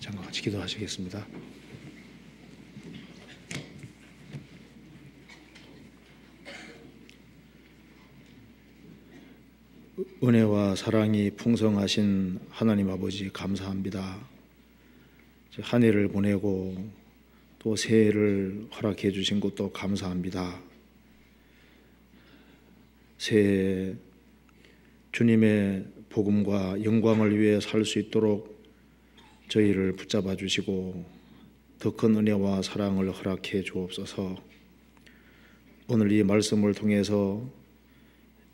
잠깐 같이 기도하시겠습니다. 은혜와 사랑이 풍성하신 하나님 아버지 감사합니다. 한 해를 보내고 또 새해를 허락해 주신 것도 감사합니다. 새해 주님의 복음과 영광을 위해 살 수 있도록 저희를 붙잡아 주시고 더 큰 은혜와 사랑을 허락해 주옵소서. 오늘 이 말씀을 통해서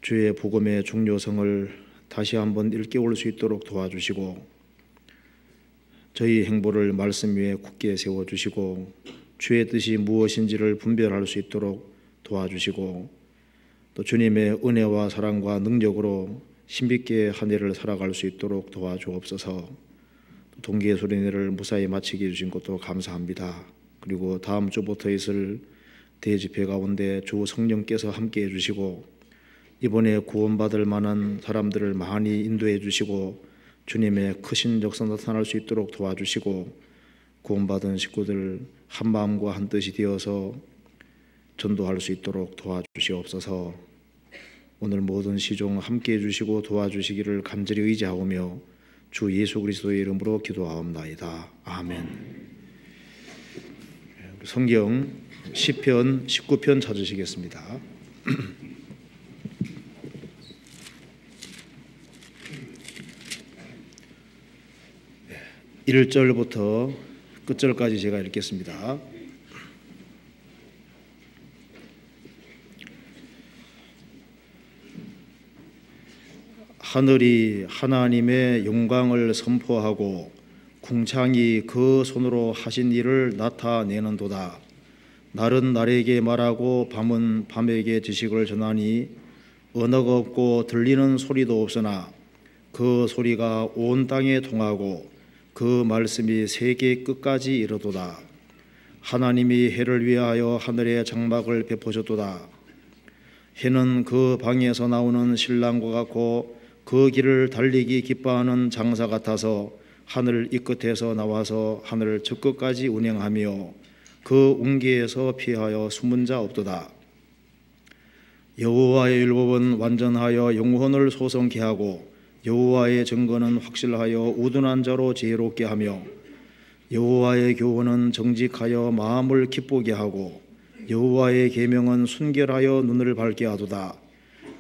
주의 복음의 중요성을 다시 한번 일깨울 수 있도록 도와주시고 저희 행보를 말씀 위에 굳게 세워주시고 주의 뜻이 무엇인지를 분별할 수 있도록 도와주시고 또 주님의 은혜와 사랑과 능력으로 신비있게 한 해를 살아갈 수 있도록 도와주옵소서. 동기의 소리내를 무사히 마치게 해주신 것도 감사합니다. 그리고 다음 주부터 있을 대집회 가운데 주 성령께서 함께 해주시고 이번에 구원받을 만한 사람들을 많이 인도해 주시고 주님의 크신 역사 나타날 수 있도록 도와주시고 구원받은 식구들 한 마음과 한 뜻이 되어서 전도할 수 있도록 도와주시옵소서. 오늘 모든 시종 함께 해주시고 도와주시기를 간절히 의지하오며 주 예수 그리스도의 이름으로 기도하옵나이다. 아멘. 성경 시편 19편 찾으시겠습니다. 1절부터 끝절까지 제가 읽겠습니다. 하늘이 하나님의 영광을 선포하고 궁창이 그 손으로 하신 일을 나타내는도다. 날은 날에게 말하고 밤은 밤에게 지식을 전하니 언어가 없고 들리는 소리도 없으나 그 소리가 온 땅에 통하고 그 말씀이 세계 끝까지 이르도다. 하나님이 해를 위하여 하늘에 장막을 베푸셨도다. 해는 그 방에서 나오는 신랑과 같고 그 길을 달리기 기뻐하는 장사 같아서 하늘 이 끝에서 나와서 하늘 저 끝까지 운행하며 그 웅기에서 피하여 숨은 자 없도다. 여호와의 율법은 완전하여 영혼을 소성케 하고 여호와의 증거는 확실하여 우둔한 자로 지혜롭게 하며 여호와의 교훈은 정직하여 마음을 기쁘게 하고 여호와의 계명은 순결하여 눈을 밝게 하도다.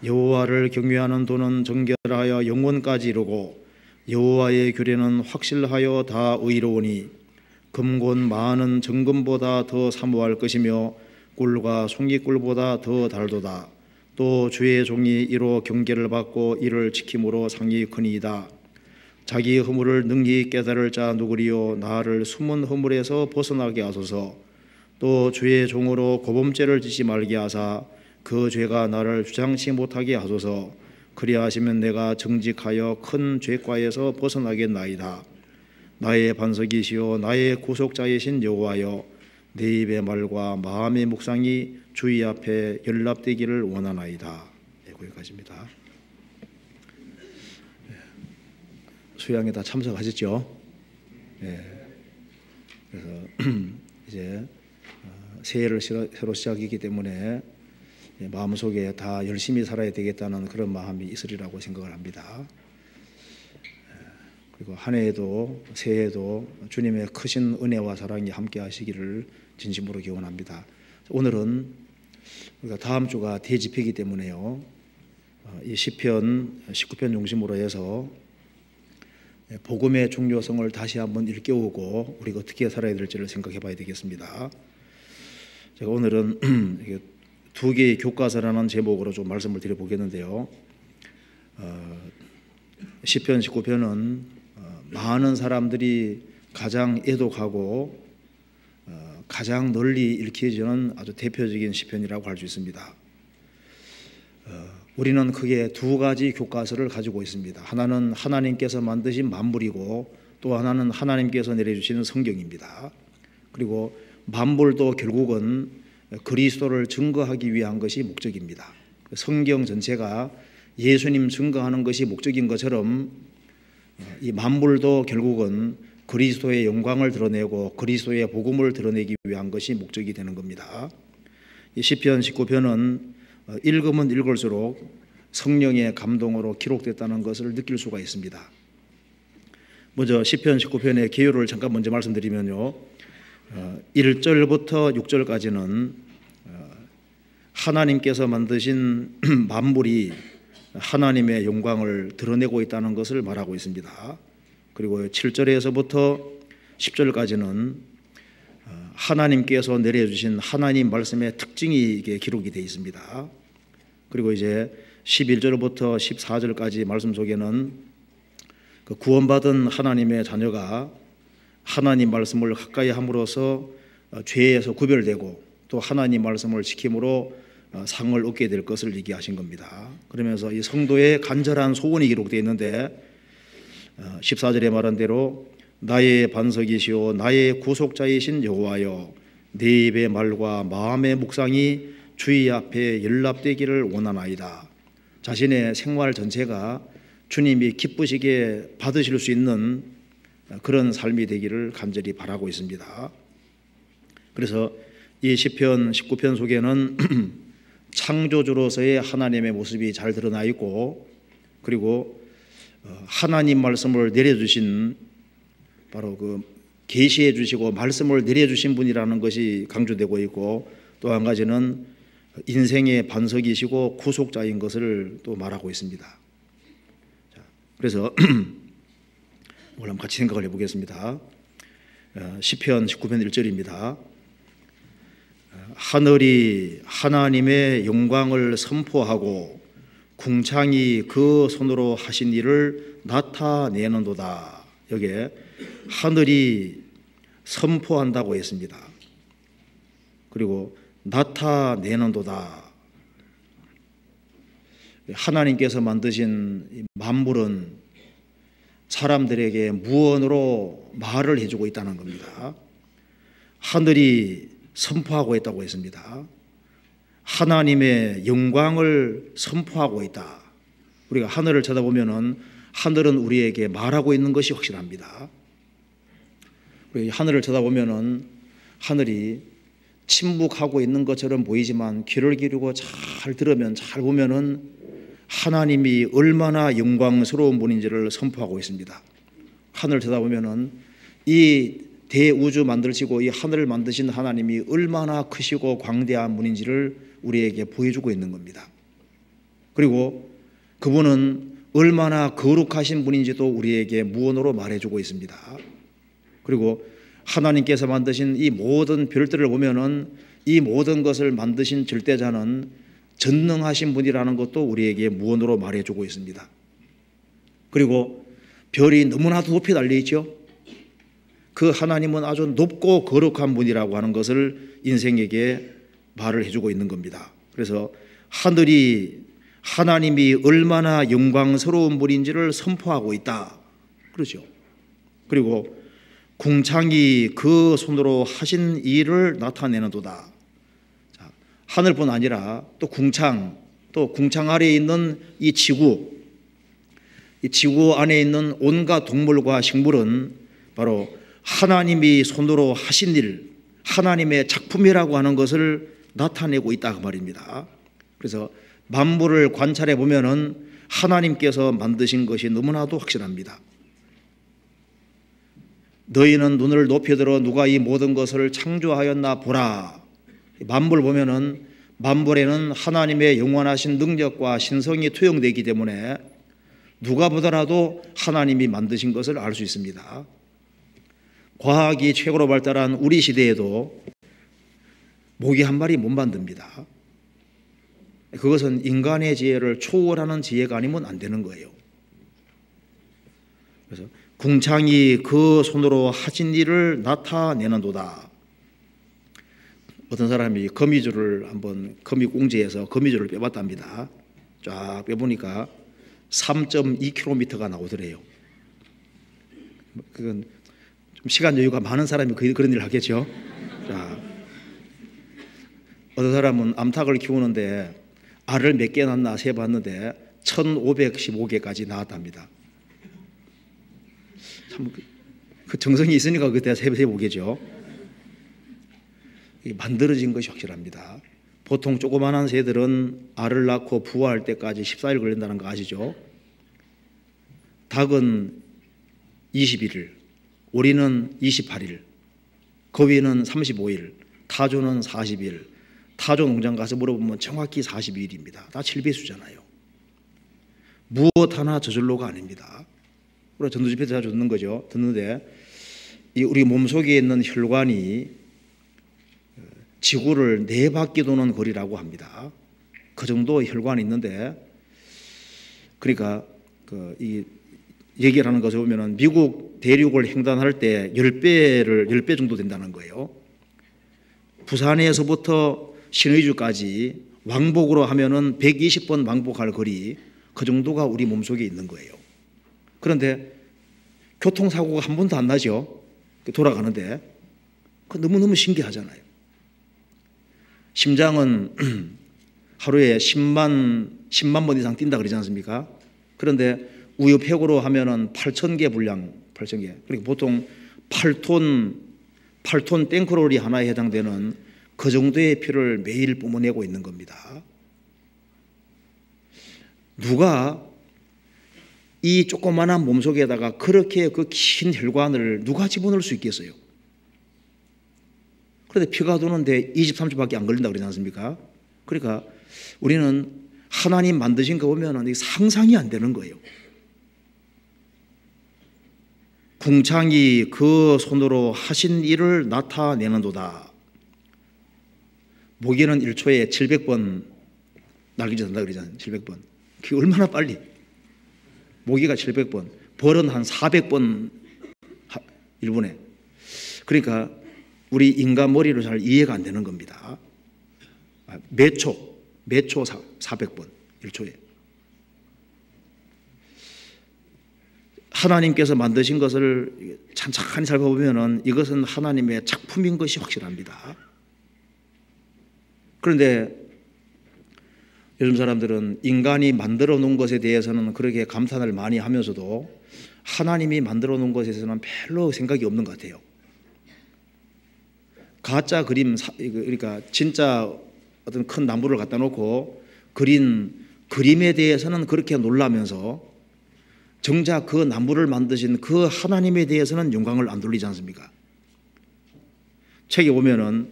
여호와를 경외하는 도는 정결하여 영혼까지 이르고 여호와의 규례는 확실하여 다 의로우니 금곤 많은 정금보다 더 사모할 것이며 꿀과 송이꿀보다 더 달도다. 또 주의 종이 이로 경계를 받고 이를 지킴으로 상이 크니이다. 자기 허물을 능히 깨달을 자 누구리요. 나를 숨은 허물에서 벗어나게 하소서. 또 주의 종으로 고범죄를 짓지 말게 하사 그 죄가 나를 주장치 못하게 하소서. 그리하시면 내가 정직하여 큰 죄과에서 벗어나겠나이다. 나의 반석이시오 나의 구속자이신 여호와여, 내 입의 말과 마음의 묵상이 주의 앞에 연락되기를 원하나이다. 네, 거기까지입니다. 수양에 다 참석하셨죠? 네. 그래서 이제 새해를 새로 시작이기 때문에 마음속에 다 열심히 살아야 되겠다는 그런 마음이 있으리라고 생각을 합니다. 그리고 한 해에도 새해에도 주님의 크신 은혜와 사랑이 함께 하시기를 진심으로 기원합니다. 오늘은 우리가 다음 주가 대집회이기 때문에요. 이 시편 19편 중심으로 해서 복음의 중요성을 다시 한번 일깨우고 우리가 어떻게 살아야 될지를 생각해 봐야 되겠습니다. 제가 오늘은 두 개의 교과서라는 제목으로 좀 말씀을 드려보겠는데요. 시편 19편은 많은 사람들이 가장 애독하고 가장 널리 읽혀지는 아주 대표적인 시편이라고 할 수 있습니다. 우리는 크게 두 가지 교과서를 가지고 있습니다. 하나는 하나님께서 만드신 만물이고 또 하나는 하나님께서 내려주시는 성경입니다. 그리고 만물도 결국은 그리스도를 증거하기 위한 것이 목적입니다. 성경 전체가 예수님 증거하는 것이 목적인 것처럼 이 만물도 결국은 그리스도의 영광을 드러내고 그리스도의 복음을 드러내기 위한 것이 목적이 되는 겁니다. 이 시편 19편은 읽으면 읽을수록 성령의 감동으로 기록됐다는 것을 느낄 수가 있습니다. 먼저 시편 19편의 개요를 잠깐 먼저 말씀드리면요, 1절부터 6절까지는 하나님께서 만드신 만물이 하나님의 영광을 드러내고 있다는 것을 말하고 있습니다. 그리고 7절에서부터 10절까지는 하나님께서 내려주신 하나님 말씀의 특징이 이게 기록이 되어 있습니다. 그리고 이제 11절부터 14절까지 말씀 속에는 그 구원받은 하나님의 자녀가 하나님 말씀을 가까이 함으로써 죄에서 구별되고 또 하나님 말씀을 지킴으로 상을 얻게 될 것을 얘기하신 겁니다. 그러면서 이 성도의 간절한 소원이 기록되어 있는데 14절에 말한 대로 나의 반석이시오 나의 구속자이신 여호와여 내 입의 말과 마음의 묵상이 주의 앞에 연락되기를 원하나이다. 자신의 생활 전체가 주님이 기쁘시게 받으실 수 있는 그런 삶이 되기를 간절히 바라고 있습니다. 그래서 이 시편 19편 속에는 창조주로서의 하나님의 모습이 잘 드러나 있고, 그리고 하나님 말씀을 내려주신, 바로 그 계시해 주시고 말씀을 내려주신 분이라는 것이 강조되고 있고, 또 한 가지는 인생의 반석이시고 구속자인 것을 또 말하고 있습니다. 그래서 오늘 한번 같이 생각을 해보겠습니다. 시편 19편 1절입니다. 하늘이 하나님의 영광을 선포하고 궁창이 그 손으로 하신 일을 나타내는도다. 여기에 하늘이 선포한다고 했습니다. 그리고 나타내는도다. 하나님께서 만드신 만물은 사람들에게 무언으로 말을 해주고 있다는 겁니다. 하늘이 선포하고 있다고 했습니다. 하나님의 영광을 선포하고 있다. 우리가 하늘을 쳐다보면은 하늘은 우리에게 말하고 있는 것이 확실합니다. 하늘을 쳐다보면은 하늘이 침묵하고 있는 것처럼 보이지만 귀를 기울이고 잘 들으면, 잘 보면은 하나님이 얼마나 영광스러운 분인지를 선포하고 있습니다. 하늘을 쳐다보면은 이 대우주 만드시고 이 하늘을 만드신 하나님이 얼마나 크시고 광대한 분인지를 우리에게 보여주고 있는 겁니다. 그리고 그분은 얼마나 거룩하신 분인지도 우리에게 무언으로 말해주고 있습니다. 그리고 하나님께서 만드신 이 모든 별들을 보면은 이 모든 것을 만드신 절대자는 전능하신 분이라는 것도 우리에게 무언으로 말해주고 있습니다. 그리고 별이 너무나도 높이 달려있죠. 그 하나님은 아주 높고 거룩한 분이라고 하는 것을 인생에게 말을 해주고 있는 겁니다. 그래서 하늘이 하나님이 얼마나 영광스러운 분인지를 선포하고 있다. 그렇죠. 그리고 궁창이 그 손으로 하신 일을 나타내는도다. 자, 하늘뿐 아니라 또 궁창 아래에 있는 이 지구 안에 있는 온갖 동물과 식물은 바로 하나님이 손으로 하신 일, 하나님의 작품이라고 하는 것을 나타내고 있다 그 말입니다. 그래서 만물을 관찰해 보면은 하나님께서 만드신 것이 너무나도 확실합니다. 너희는 눈을 높여들어 누가 이 모든 것을 창조하였나 보라. 만물 보면은 만물에는 하나님의 영원하신 능력과 신성이 투영되기 때문에 누가 보더라도 하나님이 만드신 것을 알 수 있습니다. 과학이 최고로 발달한 우리 시대에도 모기 한 마리 못 만듭니다. 그것은 인간의 지혜를 초월하는 지혜가 아니면 안 되는 거예요. 그래서 궁창이 그 손으로 하신 일을 나타내는도다. 어떤 사람이 거미줄을 한번 거미공지에서 거미줄을 빼봤답니다. 쫙 빼보니까 3.2km가 나오더래요. 그건 좀 시간 여유가 많은 사람이 그런 일을 하겠죠. 자, 어떤 사람은 암탉을 키우는데 알을 몇 개 낳나 세봤는데 1515개까지 나왔답니다. 참 그 정성이 있으니까 그때 해보겠죠. 만들어진 것이 확실합니다. 보통 조그만한 새들은 알을 낳고 부화할 때까지 14일 걸린다는 거 아시죠? 닭은 21일, 오리는 28일, 거위는 35일, 타조는 40일. 타조 농장 가서 물어보면 정확히 42일입니다. 다 7배수잖아요. 무엇 하나 저절로가 아닙니다. 우리가 전도집회에서 자주 듣는 거죠. 듣는데 우리 몸속에 있는 혈관이 지구를 4바퀴 도는 거리라고 합니다. 그 정도 혈관이 있는데, 그러니까 이 얘기를 하는 것을 보면은 미국 대륙을 횡단할 때 10배 정도 된다는 거예요. 부산에서부터 신의주까지 왕복으로 하면은 120번 왕복할 거리, 그 정도가 우리 몸속에 있는 거예요. 그런데 교통사고가 한 번도 안 나죠. 돌아가는데. 그 너무너무 신기하잖아요. 심장은 하루에 10만 번 이상 뛴다 그러지 않습니까? 그런데 우유팩으로 하면은 8,000개 분량, 8,000개. 그러니까 보통 8톤 탱크롤이 하나에 해당되는 그 정도의 피를 매일 뿜어내고 있는 겁니다. 누가 이 조그만한 몸속에다가 그렇게 그 긴 혈관을 누가 집어넣을 수 있겠어요? 그런데 피가 도는데 23초밖에 안 걸린다고 그러지 않습니까? 그러니까 우리는 하나님 만드신 거 보면 상상이 안 되는 거예요. 궁창이 그 손으로 하신 일을 나타내는도다. 모기는 1초에 700번 날개짓 한다 그러잖아요. 700번. 그게 얼마나 빨리. 모기가 700번, 벌은 한 400번 1분에. 그러니까 우리 인간 머리로 잘 이해가 안 되는 겁니다. 몇 초 400번 1초에. 하나님께서 만드신 것을 찬찬히 살펴보면 이것은 하나님의 작품인 것이 확실합니다. 그런데 요즘 사람들은 인간이 만들어 놓은 것에 대해서는 그렇게 감탄을 많이 하면서도 하나님이 만들어 놓은 것에 대해서는 별로 생각이 없는 것 같아요. 가짜 그림, 그러니까 진짜 어떤 큰 나무를 갖다 놓고 그린 그림에 대해서는 그렇게 놀라면서 정작 그 나무를 만드신 그 하나님에 대해서는 영광을 안 돌리지 않습니까? 책에 보면은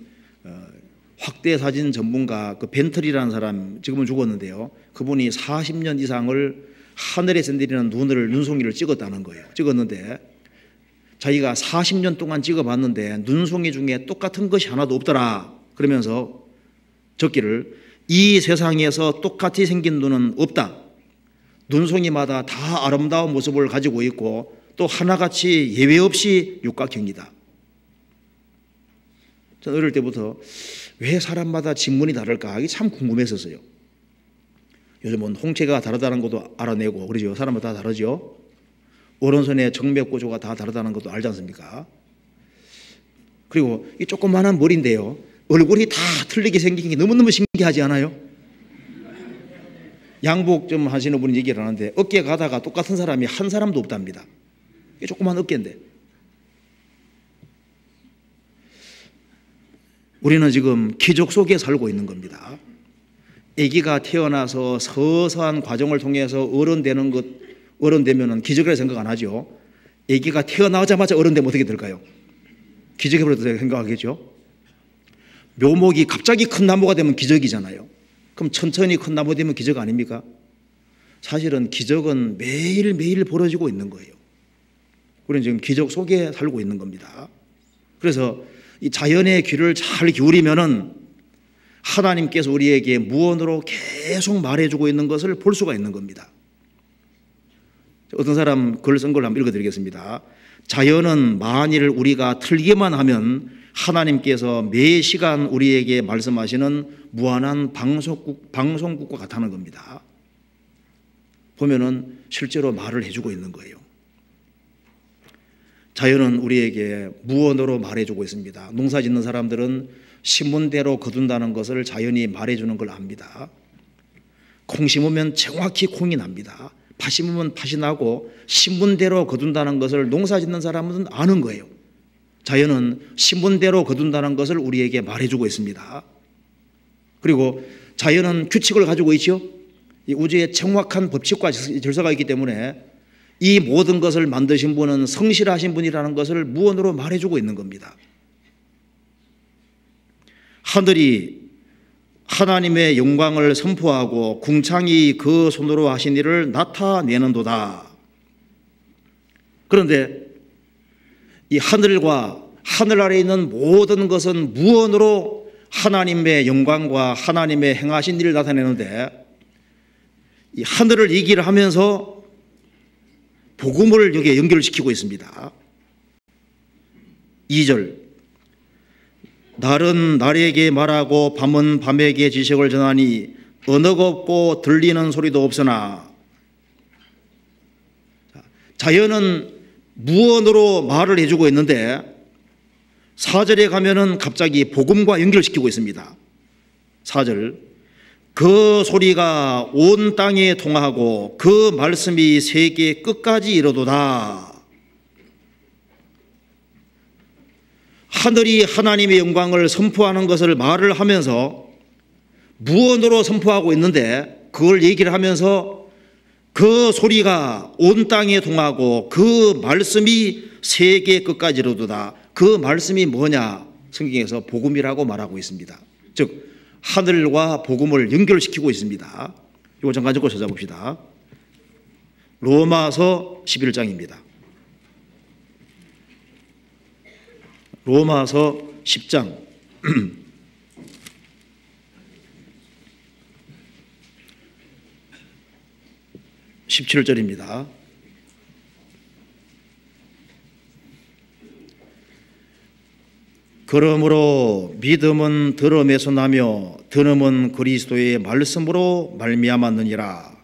확대 사진 전문가 그 벤틀이라는 사람, 지금은 죽었는데요. 그분이 40년 이상을 하늘에서 내리는 눈송이를 찍었다는 거예요. 찍었는데 자기가 40년 동안 찍어봤는데 눈송이 중에 똑같은 것이 하나도 없더라. 그러면서 적기를 이 세상에서 똑같이 생긴 눈은 없다. 눈송이마다 다 아름다운 모습을 가지고 있고 또 하나같이 예외 없이 육각형이다. 저는 어릴 때부터 왜 사람마다 진문이 다를까 이게 참 궁금했었어요. 요즘은 홍채가 다르다는 것도 알아내고 그러죠. 사람마다 다 다르죠. 오른손의 정맥 구조가 다 다르다는 것도 알지 않습니까? 그리고 이 조그만한 머리인데요. 얼굴이 다 틀리게 생긴 게 너무너무 신기하지 않아요? 양복 좀 하시는 분이 얘기를 하는데 어깨 가다가 똑같은 사람이 한 사람도 없답니다. 이게 조그만 어깨인데. 우리는 지금 기적 속에 살고 있는 겁니다. 아기가 태어나서 서서한 과정을 통해서 어른 되면은 기적이라 생각 안 하죠. 아기가 태어나자마자 어른 되면 어떻게 될까요? 기적이라고 생각하겠죠. 묘목이 갑자기 큰 나무가 되면 기적이잖아요. 그럼 천천히 큰 나무 되면 기적 아닙니까? 사실은 기적은 매일매일 벌어지고 있는 거예요. 우리는 지금 기적 속에 살고 있는 겁니다. 그래서 이 자연의 귀를 잘 기울이면은 하나님께서 우리에게 무언으로 계속 말해주고 있는 것을 볼 수가 있는 겁니다. 어떤 사람 글 쓴 걸 한번 읽어드리겠습니다. 자연은 만일 우리가 틀기만 하면 하나님께서 매 시간 우리에게 말씀하시는 무한한 방송국과 같다는 겁니다. 보면은 실제로 말을 해주고 있는 거예요. 자연은 우리에게 무언으로 말해주고 있습니다. 농사 짓는 사람들은 신문대로 거둔다는 것을 자연이 말해주는 걸 압니다. 콩 심으면 정확히 콩이 납니다. 팥이 묻으면 팥이 나고 신분대로 거둔다는 것을 농사 짓는 사람은 아는 거예요. 자연은 신분대로 거둔다는 것을 우리에게 말해주고 있습니다. 그리고 자연은 규칙을 가지고 있죠. 이 우주에 정확한 법칙과 질서가 있기 때문에 이 모든 것을 만드신 분은 성실하신 분이라는 것을 무언으로 말해주고 있는 겁니다. 하늘이 하나님의 영광을 선포하고 궁창이 그 손으로 하신 일을 나타내는도다. 그런데 이 하늘과 하늘 아래에 있는 모든 것은 무언으로 하나님의 영광과 하나님의 행하신 일을 나타내는데, 이 하늘을 얘기를 하면서 복음을 여기에 연결시키고 있습니다. 2절, 날은 날에게 말하고 밤은 밤에게 지식을 전하니 언어가 없고 들리는 소리도 없으나. 자연은 무언으로 말을 해주고 있는데 4절에 가면은 갑자기 복음과 연결시키고 있습니다. 4절, 그 소리가 온 땅에 통하고 그 말씀이 세계 끝까지 이르도다. 하늘이 하나님의 영광을 선포하는 것을 말을 하면서 무언으로 선포하고 있는데, 그걸 얘기를 하면서 그 소리가 온 땅에 통하고 그 말씀이 세계 끝까지 이르도다. 그 말씀이 뭐냐? 성경에서 복음이라고 말하고 있습니다. 즉 하늘과 복음을 연결시키고 있습니다. 이거 잠깐 읽고 찾아봅시다. 로마서 11장입니다. 로마서 10장 17절입니다. 그러므로 믿음은 들음에서 나며 들음은 그리스도의 말씀으로 말미암았느니라.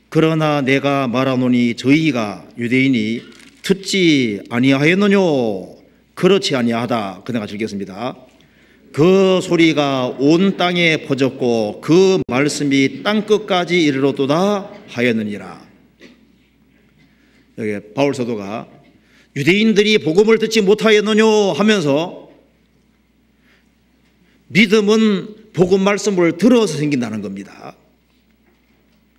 그러나 내가 말하노니 저희가 유대인이 듣지 아니하였느뇨? 그렇지 아니하다. 그 내가 읽겠습니다. 그 소리가 온 땅에 퍼졌고 그 말씀이 땅끝까지 이르렀도다 하였느니라. 여기 바울 사도가 유대인들이 복음을 듣지 못하였느뇨 하면서 믿음은 복음 말씀을 들어서 생긴다는 겁니다.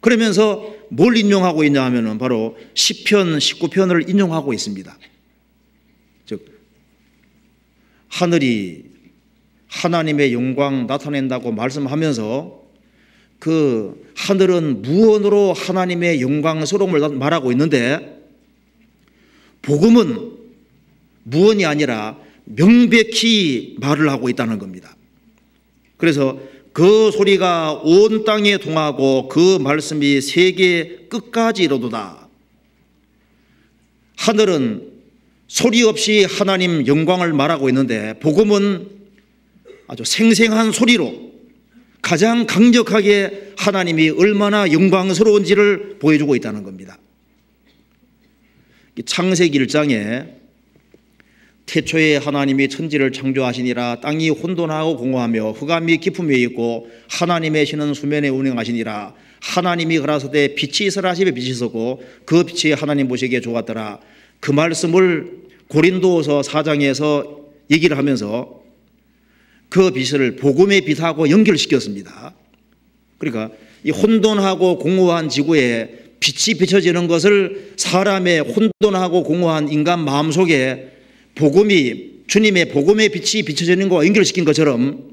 그러면서 뭘 인용하고 있냐 하면은 바로 시편 19편을 인용하고 있습니다. 즉 하늘이 하나님의 영광 나타낸다고 말씀하면서 그 하늘은 무언으로 하나님의 영광스러움을 말하고 있는데, 복음은 무언이 아니라 명백히 말을 하고 있다는 겁니다. 그래서 그 소리가 온 땅에 통하고 그 말씀이 세계 끝까지 이르도다. 하늘은 소리 없이 하나님 영광을 말하고 있는데, 복음은 아주 생생한 소리로 가장 강력하게 하나님이 얼마나 영광스러운지를 보여주고 있다는 겁니다. 창세기 1장에 태초에 하나님이 천지를 창조하시니라. 땅이 혼돈하고 공허하며 흑암이 깊음에 있고 하나님의 신은 수면에 운행하시니라. 하나님이 가라사대 빛이 있으라 하시매 빛이 있었고 그 빛이 하나님 보시기에 좋았더라. 그 말씀을 고린도서 4장에서 얘기를 하면서 그 빛을 복음의 빛하고 연결시켰습니다. 그러니까 이 혼돈하고 공허한 지구에 빛이 비춰지는 것을 사람의 혼돈하고 공허한 인간 마음속에 복음이, 주님의 복음의 빛이 비춰지는 것과 연결시킨 것처럼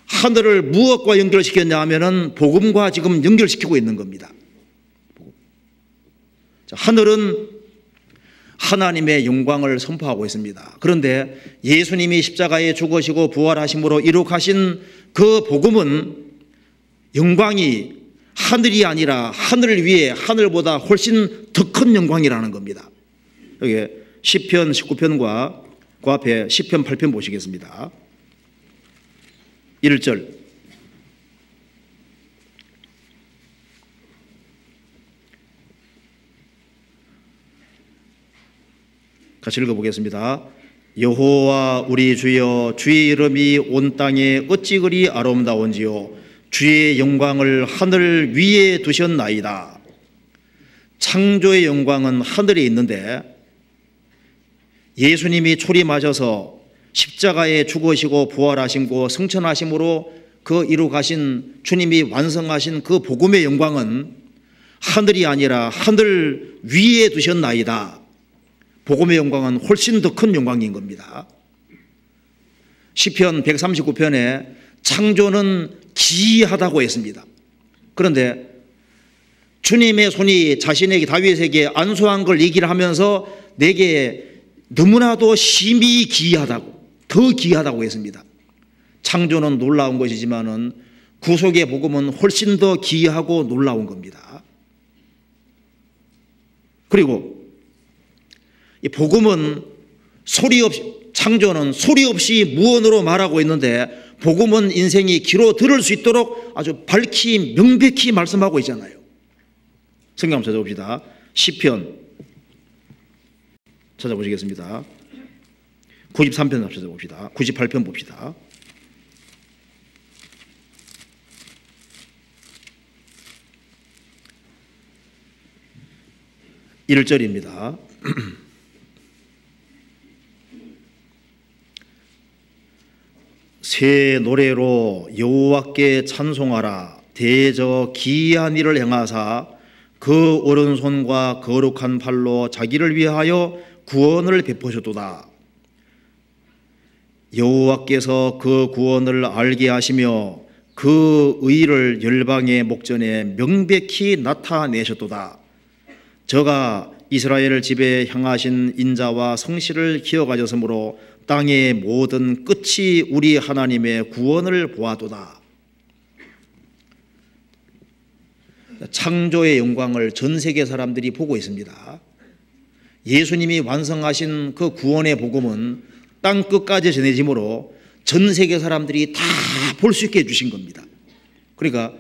하늘을 무엇과 연결시켰냐 하면은 복음과 지금 연결시키고 있는 겁니다. 자, 하늘은 하나님의 영광을 선포하고 있습니다. 그런데 예수님이 십자가에 죽으시고 부활하심으로 이룩하신 그 복음은 영광이 하늘이 아니라 하늘 위에 하늘보다 훨씬 더 큰 영광이라는 겁니다. 여기 시편 19편과 그 앞에 시편 8편 보시겠습니다. 1절, 같이 읽어보겠습니다. 여호와 우리 주여, 주의 이름이 온 땅에 어찌 그리 아름다운지요. 주의 영광을 하늘 위에 두셨나이다. 창조의 영광은 하늘에 있는데 예수님이 초림하셔서 십자가에 죽으시고 부활하시고 승천하심으로 그 이루 가신 주님이 완성하신 그 복음의 영광은 하늘이 아니라 하늘 위에 두셨나이다. 복음의 영광은 훨씬 더 큰 영광인 겁니다. 시편 139편에 창조는 기이하다고 했습니다. 그런데 주님의 손이 자신에게 다윗에게 안수한 걸 얘기를 하면서 내게 너무나도 심히 기이하다고, 더 기이하다고 했습니다. 창조는 놀라운 것이지만은 구속의 복음은 훨씬 더 기이하고 놀라운 겁니다. 그리고 이 복음은 소리 없이, 창조는 소리 없이 무언으로 말하고 있는데 복음은 인생이 귀로 들을 수 있도록 아주 밝히 명백히 말씀하고 있잖아요. 성경 한번 찾아봅시다. 시편 찾아보시겠습니다. 93편 찾아봅시다. 98편 봅시다. 1절입니다. 새 노래로 여호와께 찬송하라. 대저 기이한 일을 행하사 그 오른손과 거룩한 팔로 자기를 위하여 구원을 베푸셨도다. 여호와께서 그 구원을 알게 하시며 그 의를 열방의 목전에 명백히 나타내셨도다. 저가 이스라엘 집에 향하신 인자와 성실을 기억하셨으므로 땅의 모든 끝이 우리 하나님의 구원을 보아도다. 창조의 영광을 전 세계 사람들이 보고 있습니다. 예수님이 완성하신 그 구원의 복음은 땅 끝까지 전해지므로 전 세계 사람들이 다 볼 수 있게 해주신 겁니다. 그러니까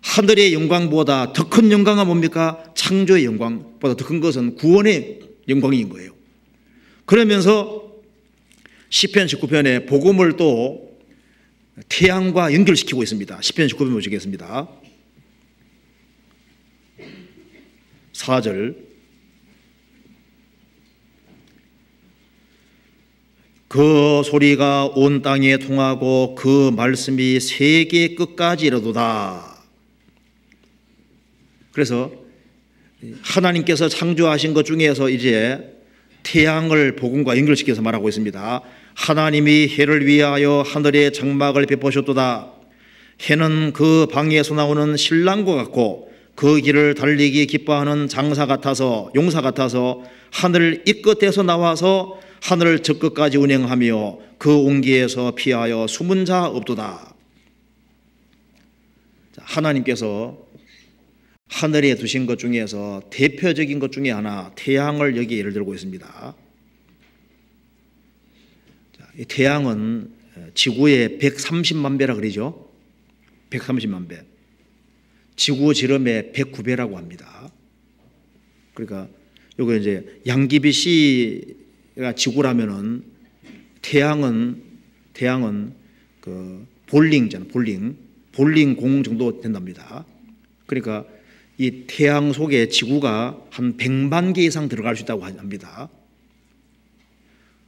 하늘의 영광보다 더 큰 영광은 뭡니까? 창조의 영광보다 더 큰 것은 구원의 영광인 거예요. 그러면서 시편 19편에 복음을 또 태양과 연결시키고 있습니다. 시편 19편 보시겠습니다. 4절. 그 소리가 온 땅에 통하고 그 말씀이 세계 끝까지 이르도다. 그래서 하나님께서 창조하신 것 중에서 이제 태양을 복음과 연결시켜서 말하고 있습니다. 하나님이 해를 위하여 하늘의 장막을 베푸셨도다. 해는 그 방에서 나오는 신랑과 같고 그 길을 달리기 기뻐하는 장사 같아서, 용사 같아서 하늘 이 끝에서 나와서 하늘 저 끝까지 운행하며 그 온기에서 피하여 숨은 자 없도다. 하나님께서 하늘에 두신 것 중에서 대표적인 것 중에 하나, 태양을 여기 예를 들고 있습니다. 이 태양은 지구의 130만 배라 그러죠. 130만 배. 지구 지름의 109배라고 합니다. 그러니까 요거 이제 양귀비 씨가 지구라면은 태양은 그 볼링이잖아. 볼링 공 정도 된답니다. 그러니까 이 태양 속에 지구가 한 100만 개 이상 들어갈 수 있다고 합니다.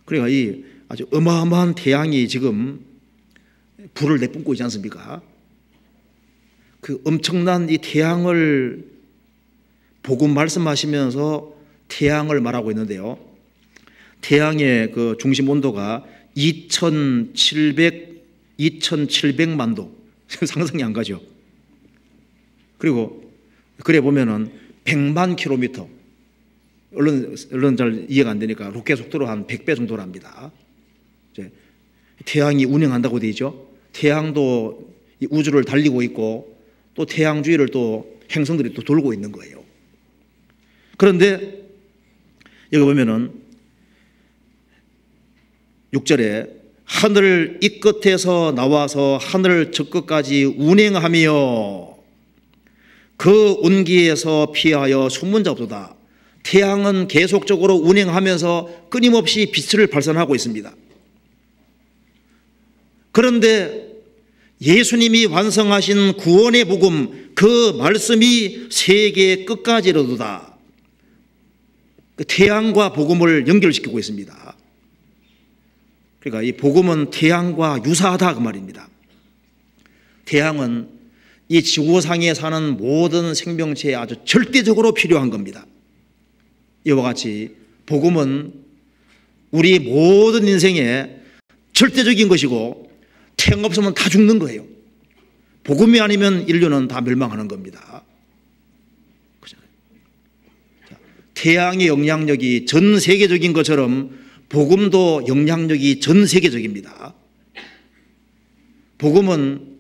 그러니까 이 아주 어마어마한 태양이 지금 불을 내뿜고 있지 않습니까? 그 엄청난 이 태양을 복음 말씀하시면서 태양을 말하고 있는데요. 태양의 그 중심 온도가 2,700만 도. 상상이 안 가죠. 그리고 그래 보면은 100만 킬로미터. 얼른 잘 이해가 안 되니까 로켓 속도로 한 100배 정도랍니다. 이제 태양이 운행한다고 되어 있죠. 태양도 이 우주를 달리고 있고 또 태양 주위를 또 행성들이 또 돌고 있는 거예요. 그런데 여기 보면은 6절에 하늘 이 끝에서 나와서 하늘 저 끝까지 운행하며 그 온기에서 피하여 숨은 자 없도다. 태양은 계속적으로 운행하면서 끊임없이 빛을 발산하고 있습니다. 그런데 예수님이 완성하신 구원의 복음, 그 말씀이 세계 끝까지 이르도다. 그 태양과 복음을 연결시키고 있습니다. 그러니까 이 복음은 태양과 유사하다 그 말입니다. 태양은 이 지구상에 사는 모든 생명체에 아주 절대적으로 필요한 겁니다. 이와 같이 복음은 우리 모든 인생에 절대적인 것이고 태양 없으면 다 죽는 거예요. 복음이 아니면 인류는 다 멸망하는 겁니다. 태양의 영향력이 전 세계적인 것처럼 복음도 영향력이 전 세계적입니다. 복음은,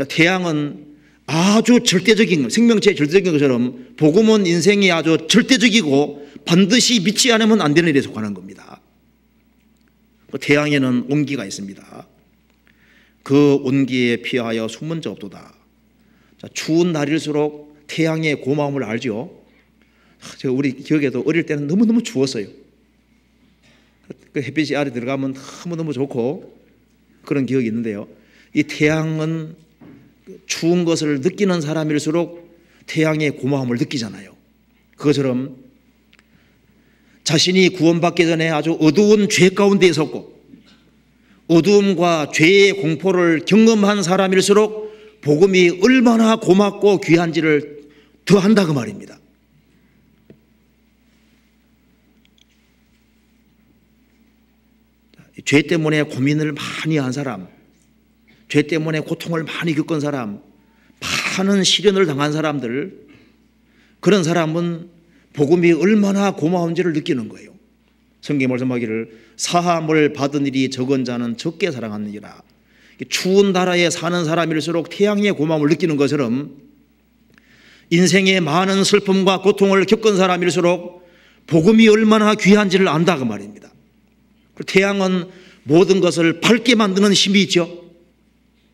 태양은 아주 절대적인, 생명체의 절대적인 것처럼 복음은 인생이 아주 절대적이고 반드시 믿지 않으면 안 되는 일에 속하는 겁니다. 태양에는 온기가 있습니다. 그 온기에 피하여 숨은 자 없도다. 추운 날일수록 태양의 고마움을 알죠. 제가 우리 기억에도 어릴 때는 너무너무 추웠어요. 그 햇빛이 아래 들어가면 너무너무 좋고 그런 기억이 있는데요. 이 태양은 추운 것을 느끼는 사람일수록 태양의 고마움을 느끼잖아요. 그것처럼 자신이 구원받기 전에 아주 어두운 죄 가운데 있었고 어두움과 죄의 공포를 경험한 사람일수록 복음이 얼마나 고맙고 귀한지를 더 한다 그 말입니다. 죄 때문에 고민을 많이 한 사람, 죄 때문에 고통을 많이 겪은 사람, 많은 시련을 당한 사람들, 그런 사람은 복음이 얼마나 고마운지를 느끼는 거예요. 성경에 말씀하기를 사함을 받은 일이 적은 자는 적게 사랑하느니라. 추운 나라에 사는 사람일수록 태양의 고마움을 느끼는 것처럼 인생의 많은 슬픔과 고통을 겪은 사람일수록 복음이 얼마나 귀한지를 안다 그 말입니다. 태양은 모든 것을 밝게 만드는 힘이 있죠.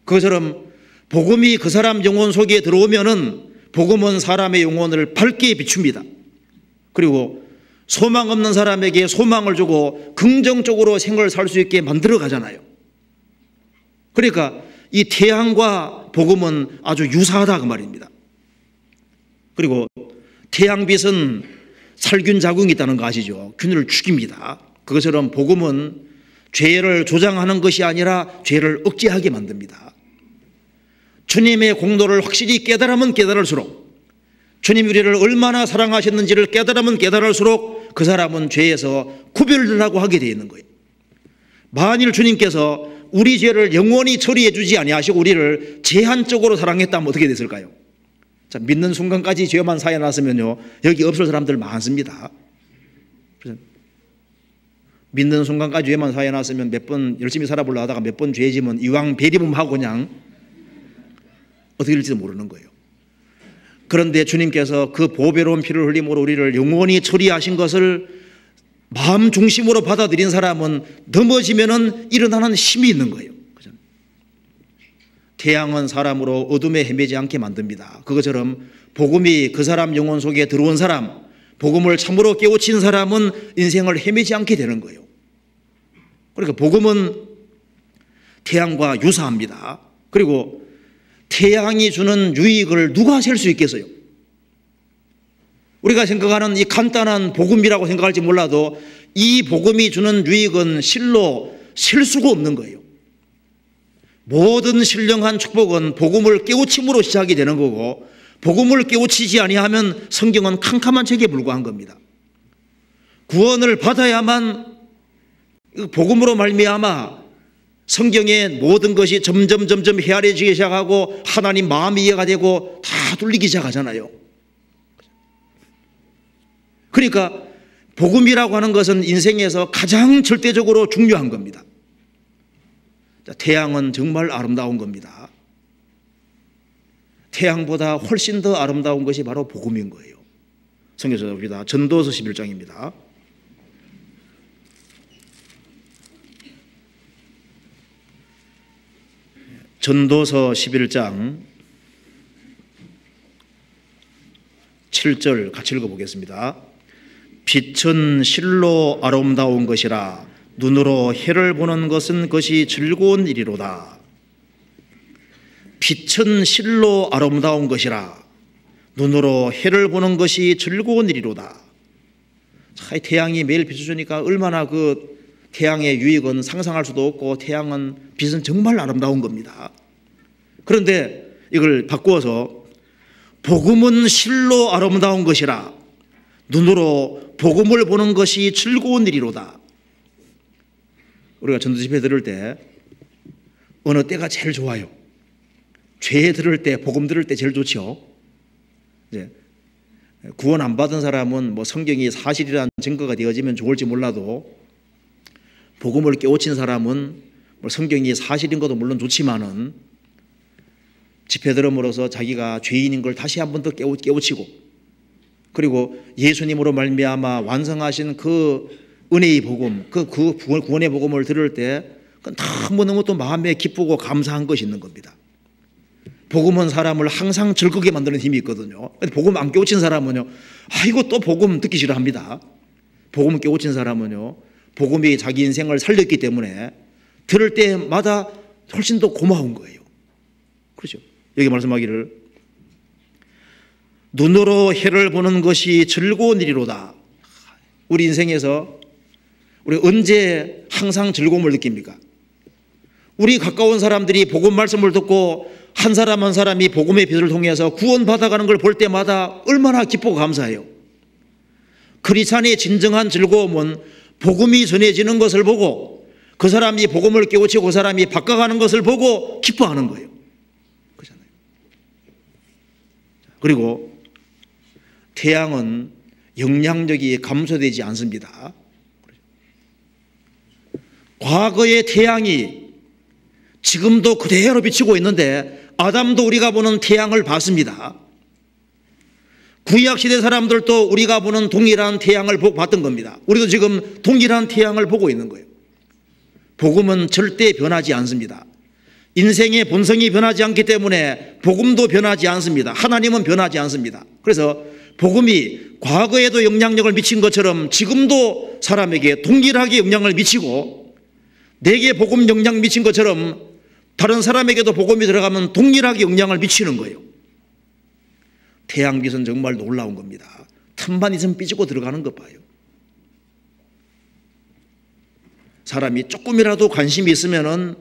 그것처럼 복음이 그 사람 영혼 속에 들어오면은 복음은 사람의 영혼을 밝게 비춥니다. 그리고 소망 없는 사람에게 소망을 주고 긍정적으로 생활을 살 수 있게 만들어 가잖아요. 그러니까 이 태양과 복음은 아주 유사하다 그 말입니다. 그리고 태양빛은 살균 작용이 있다는 거 아시죠? 균을 죽입니다. 그것처럼 복음은 죄를 조장하는 것이 아니라 죄를 억제하게 만듭니다. 주님의 공로를 확실히 깨달으면 깨달을수록, 주님이 우리를 얼마나 사랑하셨는지를 깨달으면 깨달을수록 그 사람은 죄에서 구별을 하고 하게 되어 있는 거예요. 만일 주님께서 우리 죄를 영원히 처리해 주지 아니하시고 우리를 제한적으로 사랑했다면 어떻게 됐을까요? 자, 믿는 순간까지 죄만 사해 놨으면요 여기 없을 사람들 많습니다. 믿는 순간까지 죄만 사해 놨으면 몇 번 열심히 살아보려 하다가 몇 번 죄 지면 이왕 배리범하고 그냥 어떻게 될지도 모르는 거예요. 그런데 주님께서 그 보배로운 피를 흘림으로 우리를 영원히 처리하신 것을 마음 중심으로 받아들인 사람은 넘어지면은 일어나는 힘이 있는 거예요. 태양은 사람으로 어둠에 헤매지 않게 만듭니다. 그것처럼 복음이 그 사람 영혼 속에 들어온 사람, 복음을 참으로 깨우친 사람은 인생을 헤매지 않게 되는 거예요. 그러니까 복음은 태양과 유사합니다. 그리고 태양이 주는 유익을 누가 셀 수 있겠어요? 우리가 생각하는 이 간단한 복음이라고 생각할지 몰라도 이 복음이 주는 유익은 실로 셀 수가 없는 거예요. 모든 신령한 축복은 복음을 깨우침으로 시작이 되는 거고 복음을 깨우치지 아니하면 성경은 캄캄한 책에 불과한 겁니다. 구원을 받아야만 복음으로 말미암아 성경의 모든 것이 점점 헤아려지기 시작하고 하나님 마음이 이해가 되고 다 뚫리기 시작하잖아요. 그러니까 복음이라고 하는 것은 인생에서 가장 절대적으로 중요한 겁니다. 태양은 정말 아름다운 겁니다. 태양보다 훨씬 더 아름다운 것이 바로 복음인 거예요. 성경에서 봅니다. 전도서 11장입니다. 전도서 11장 7절 같이 읽어보겠습니다. 빛은 실로 아름다운 것이라 눈으로 해를 보는 것은 그것이 즐거운 일이로다. 빛은 실로 아름다운 것이라 눈으로 해를 보는 것이 즐거운 일이로다. 이 태양이 매일 비춰주니까 얼마나 그 태양의 유익은 상상할 수도 없고 태양은 빛은 정말 아름다운 겁니다. 그런데 이걸 바꾸어서 복음은 실로 아름다운 것이라 눈으로 복음을 보는 것이 즐거운 일이로다. 우리가 전도집회 들을 때 어느 때가 제일 좋아요? 죄 들을 때, 복음 들을 때 제일 좋죠. 이제 구원 안 받은 사람은 뭐 성경이 사실이라는 증거가 되어지면 좋을지 몰라도 복음을 깨우친 사람은 뭐 성경이 사실인 것도 물론 좋지만은 집회 들음으로써 자기가 죄인인 걸 다시 한 번 더 깨우치고 그리고 예수님으로 말미암아 완성하신 그 은혜의 복음, 그 구원의 복음을 들을 때 너무너무 또 마음에 기쁘고 감사한 것이 있는 겁니다. 복음은 사람을 항상 즐겁게 만드는 힘이 있거든요. 복음 안 깨우친 사람은요, 이거 또 복음 듣기 싫어합니다. 복음 깨우친 사람은요, 복음이 자기 인생을 살렸기 때문에 들을 때마다 훨씬 더 고마운 거예요. 그렇죠? 여기 말씀하기를 눈으로 해를 보는 것이 즐거운 일이로다. 우리 인생에서 우리 언제 항상 즐거움을 느낍니까? 우리 가까운 사람들이 복음 말씀을 듣고 한 사람 한 사람이 복음의 빛을 통해서 구원받아가는 걸 볼 때마다 얼마나 기쁘고 감사해요. 크리스찬의 진정한 즐거움은 복음이 전해지는 것을 보고 그 사람이 복음을 깨우치고 그 사람이 바꿔가는 것을 보고 기뻐하는 거예요. 그렇잖아요. 그리고 태양은 영향력이 감소되지 않습니다. 과거의 태양이 지금도 그대로 비치고 있는데 아담도 우리가 보는 태양을 봤습니다. 구약시대 사람들도 우리가 보는 동일한 태양을 봤던 겁니다. 우리도 지금 동일한 태양을 보고 있는 거예요. 복음은 절대 변하지 않습니다. 인생의 본성이 변하지 않기 때문에 복음도 변하지 않습니다. 하나님은 변하지 않습니다. 그래서 복음이 과거에도 영향력을 미친 것처럼 지금도 사람에게 동일하게 영향을 미치고 내게 복음 영향 미친 것처럼 다른 사람에게도 복음이 들어가면 동일하게 영향을 미치는 거예요. 태양빛은 정말 놀라운 겁니다. 틈만 있으면 삐지고 들어가는 것 봐요. 사람이 조금이라도 관심이 있으면은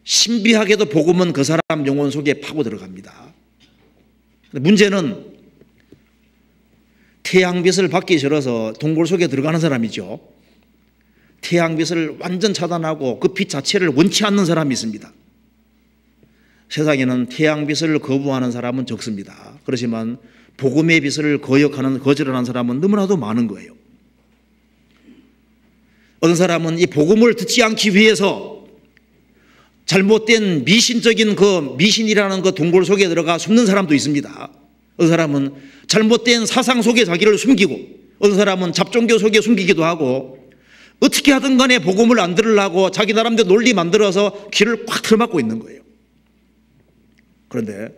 신비하게도 복음은 그 사람 영혼 속에 파고 들어갑니다. 문제는 태양빛을 받기 싫어서 동굴 속에 들어가는 사람이죠. 태양빛을 완전 차단하고 그 빛 자체를 원치 않는 사람이 있습니다. 세상에는 태양빛을 거부하는 사람은 적습니다. 그렇지만 복음의 빛을 거절하는 사람은 너무나도 많은 거예요. 어떤 사람은 이 복음을 듣지 않기 위해서 잘못된 미신적인 그 미신이라는 그 동굴 속에 들어가 숨는 사람도 있습니다. 어떤 사람은 잘못된 사상 속에 자기를 숨기고 어떤 사람은 잡종교 속에 숨기기도 하고 어떻게 하든 간에 복음을 안 들으려고 자기 나름대로 논리 만들어서 귀를 꽉 틀어막고 있는 거예요. 그런데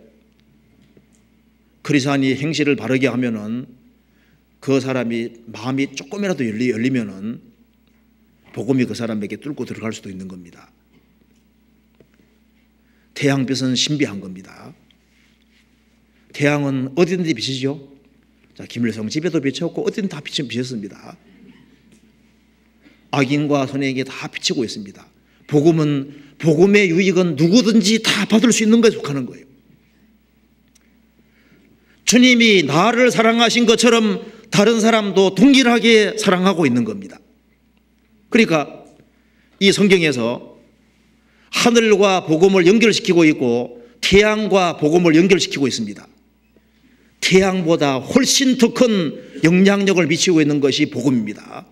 크리스찬이 행실을 바르게 하면은 그 사람이 마음이 조금이라도 열리면은 복음이 그 사람에게 뚫고 들어갈 수도 있는 겁니다. 태양빛은 신비한 겁니다. 태양은 어디든지 비치죠. 자, 김일성 집에도 비쳤고 어디든 다 비쳤습니다. 악인과 선인에게 다 비치고 있습니다. 복음의 유익은 누구든지 다 받을 수 있는 것에 속하는 거예요. 주님이 나를 사랑하신 것처럼 다른 사람도 동일하게 사랑하고 있는 겁니다. 그러니까 이 성경에서 하늘과 복음을 연결시키고 있고 태양과 복음을 연결시키고 있습니다. 태양보다 훨씬 더 큰 영향력을 미치고 있는 것이 복음입니다.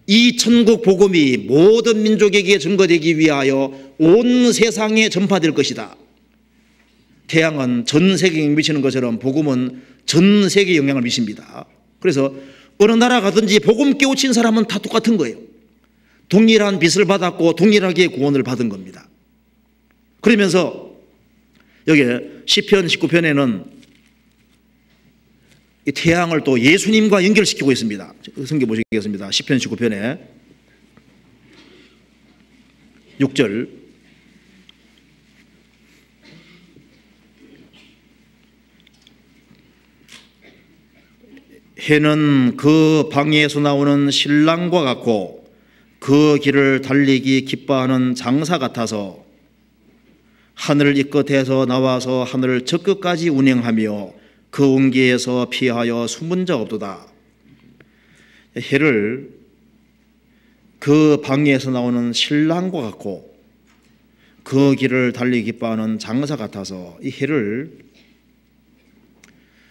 이 천국 복음이 모든 민족에게 증거되기 위하여 온 세상에 전파될 것이다. 태양은 전 세계에 미치는 것처럼 복음은 전 세계에 영향을 미칩니다. 그래서 어느 나라 가든지 복음 깨우친 사람은 다 똑같은 거예요. 동일한 빛을 받았고 동일하게 구원을 받은 겁니다. 그러면서 여기 시편 19편에는 이 태양을 또 예수님과 연결시키고 있습니다. 성경 보시겠습니다. 시편 19편에 6절 해는 그 방에서 나오는 신랑과 같고 그 길을 달리기 기뻐하는 장사 같아서 하늘 이 끝에서 나와서 하늘 저 끝까지 운행하며 그 온기에서 피하여 숨은 자 없도다. 해를 그 방에서 나오는 신랑과 같고 그 길을 달리기 기뻐하는 장사 같아서 이 해를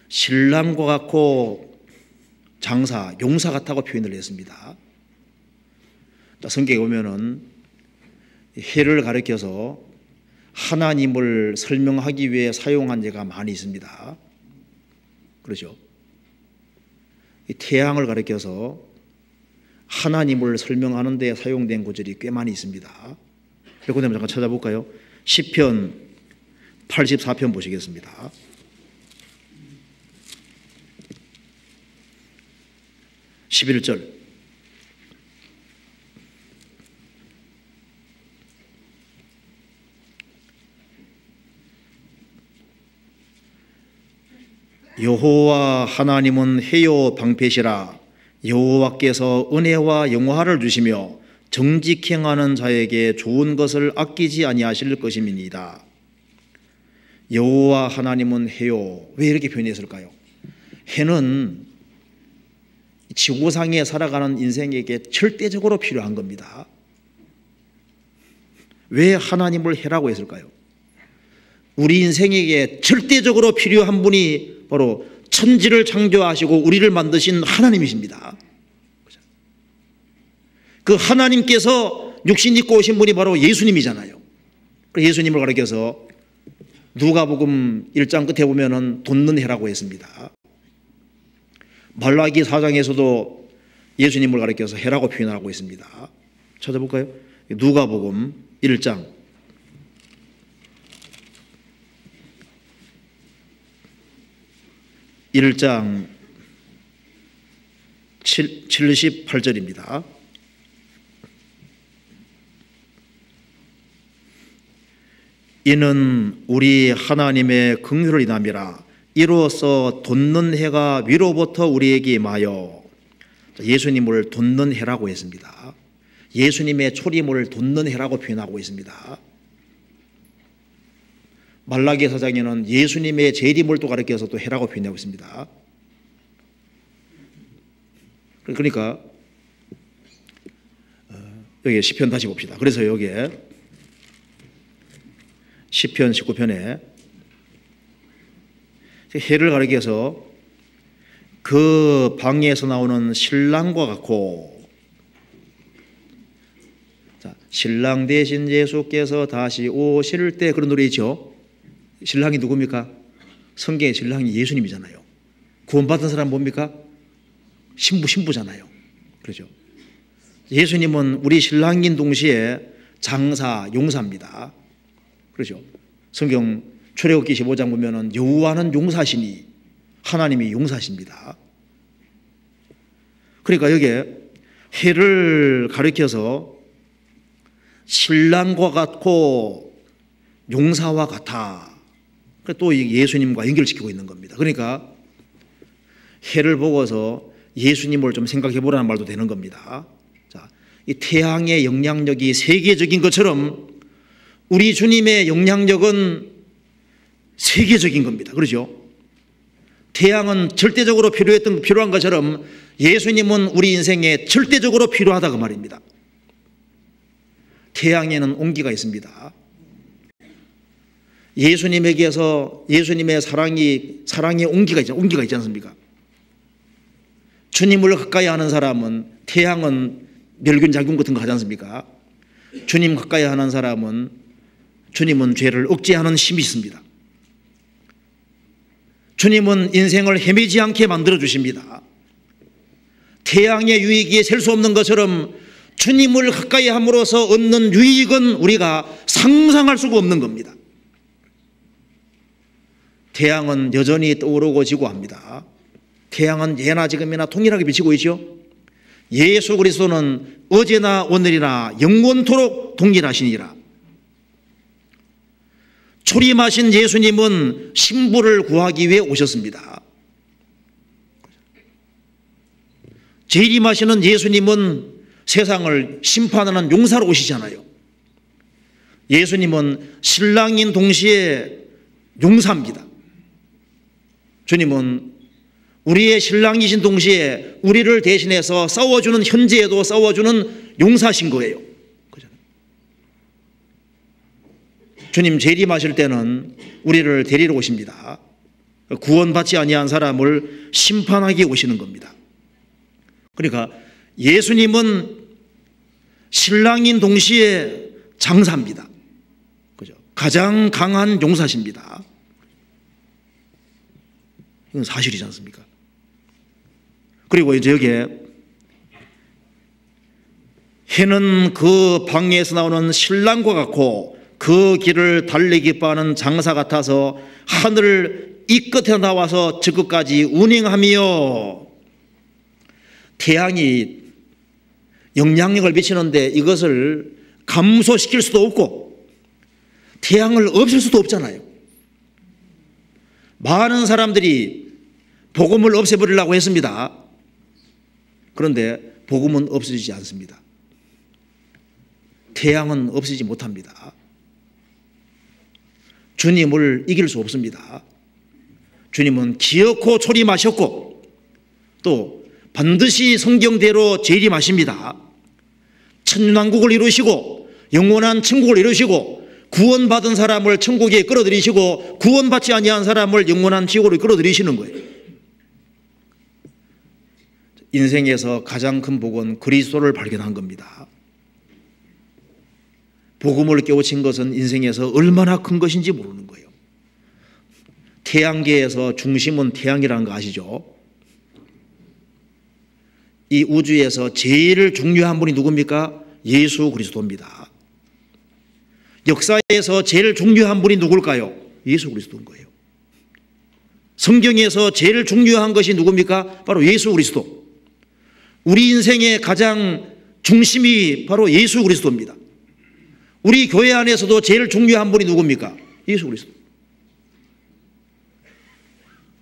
신랑과 같고 장사, 용사 같다고 표현을 했습니다. 성경에 보면은 해를 가리켜서 하나님을 설명하기 위해 사용한 예가 많이 있습니다. 그렇죠? 이 태양을 가리켜서 하나님을 설명하는 데 사용된 구절이 꽤 많이 있습니다. 그리고 잠깐 찾아볼까요? 시편 84편 보시겠습니다. (11절) 여호와 하나님은 해요 방패시라. 여호와께서 은혜와 영화를 주시며 정직 행하는 자에게 좋은 것을 아끼지 아니하실 것임이니이다. 여호와 하나님은 해요. 왜 이렇게 표현했을까요? 해는 지구상에 살아가는 인생에게 절대적으로 필요한 겁니다. 왜 하나님을 해라고 했을까요? 우리 인생에게 절대적으로 필요한 분이 바로 천지를 창조하시고 우리를 만드신 하나님이십니다. 그 하나님께서 육신 입고 오신 분이 바로 예수님이잖아요. 예수님을 가리켜서 누가복음 1장 끝에 보면은 돋는 해라고 했습니다. 말라기 4장에서도 예수님을 가리켜서 해라고 표현하고 있습니다. 찾아볼까요? 누가복음 1장 1장 78절입니다. 이는 우리 하나님의 긍휼을 인함이라. 이로써 돋는 해가 위로부터 우리에게 임하여. 예수님을 돋는 해라고 했습니다. 예수님의 초림을 돋는 해라고 표현하고 있습니다. 말라기 4장에는 예수님의 재림을 또 가리켜서 또 해라고 표현하고 있습니다. 그러니까 여기 시편 다시 봅시다. 그래서 여기에 시편 19편에 해를 가리켜서 그 방에서 나오는 신랑과 같고, 자, 신랑 대신 예수께서 다시 오실 때, 그런 노래 있죠. 신랑이 누굽니까? 성경의 신랑이 예수님이잖아요. 구원받은 사람 뭡니까? 신부잖아요. 그렇죠? 예수님은 우리 신랑인 동시에 장사, 용사입니다. 그렇죠? 성경 출애굽기 15장 보면은 여호와는 용사시니 하나님이 용사십니다. 그러니까 여기에 해를 가리켜서 신랑과 같고 용사와 같아. 또 예수님과 연결시키고 있는 겁니다. 그러니까 해를 보고서 예수님을 좀 생각해 보라는 말도 되는 겁니다. 자, 이 태양의 영향력이 세계적인 것처럼 우리 주님의 영향력은 세계적인 겁니다. 그렇죠? 태양은 절대적으로 필요한 것처럼 예수님은 우리 인생에 절대적으로 필요하다 그 말입니다. 태양에는 온기가 있습니다. 예수님에게서 예수님의 사랑의 온기가 있지 않습니까? 주님을 가까이 하는 사람은, 태양은 멸균 작용 같은 거 하지 않습니까? 주님 가까이 하는 사람은, 주님은 죄를 억제하는 힘이 있습니다. 주님은 인생을 헤매지 않게 만들어 주십니다. 태양의 유익이 셀 수 없는 것처럼 주님을 가까이 함으로써 얻는 유익은 우리가 상상할 수가 없는 겁니다. 태양은 여전히 떠오르고 지고 합니다. 태양은 예나 지금이나 동일하게 비치고 있죠. 예수 그리스도는 어제나 오늘이나 영원토록 동일하시니라. 초림하신 예수님은 신부를 구하기 위해 오셨습니다. 재림하시는 예수님은 세상을 심판하는 용사로 오시잖아요. 예수님은 신랑인 동시에 용사입니다. 주님은 우리의 신랑이신 동시에 우리를 대신해서 싸워주는, 현재에도 싸워주는 용사신 거예요. 주님 재림하실 때는 우리를 데리러 오십니다. 구원받지 아니한 사람을 심판하기 오시는 겁니다. 그러니까 예수님은 신랑인 동시에 장사입니다. 그죠? 가장 강한 용사십니다. 이건 사실이지 않습니까? 그리고 이제 여기에 해는 그 방에서 나오는 신랑과 같고 그 길을 달리기 기뻐하는 장사 같아서 하늘 이 끝에 나와서 저 끝까지 운행하며, 태양이 영향력을 미치는데 이것을 감소시킬 수도 없고 태양을 없앨 수도 없잖아요. 많은 사람들이 복음을 없애버리려고 했습니다. 그런데 복음은 없어지지 않습니다. 태양은 없애지 못합니다. 주님을 이길 수 없습니다. 주님은 기어코 초림하셨고 또 반드시 성경대로 재림하십니다. 천년왕국을 이루시고 영원한 천국을 이루시고 구원받은 사람을 천국에 끌어들이시고 구원받지 아니한 사람을 영원한 지옥으로 끌어들이시는 거예요. 인생에서 가장 큰 복은 그리스도를 발견한 겁니다. 복음을 깨우친 것은 인생에서 얼마나 큰 것인지 모르는 거예요. 태양계에서 중심은 태양이라는 거 아시죠? 이 우주에서 제일 중요한 분이 누굽니까? 예수 그리스도입니다. 역사에서 제일 중요한 분이 누굴까요? 예수 그리스도인 거예요. 성경에서 제일 중요한 것이 누굽니까? 바로 예수 그리스도. 우리 인생의 가장 중심이 바로 예수 그리스도입니다. 우리 교회 안에서도 제일 중요한 분이 누굽니까? 예수 그리스도.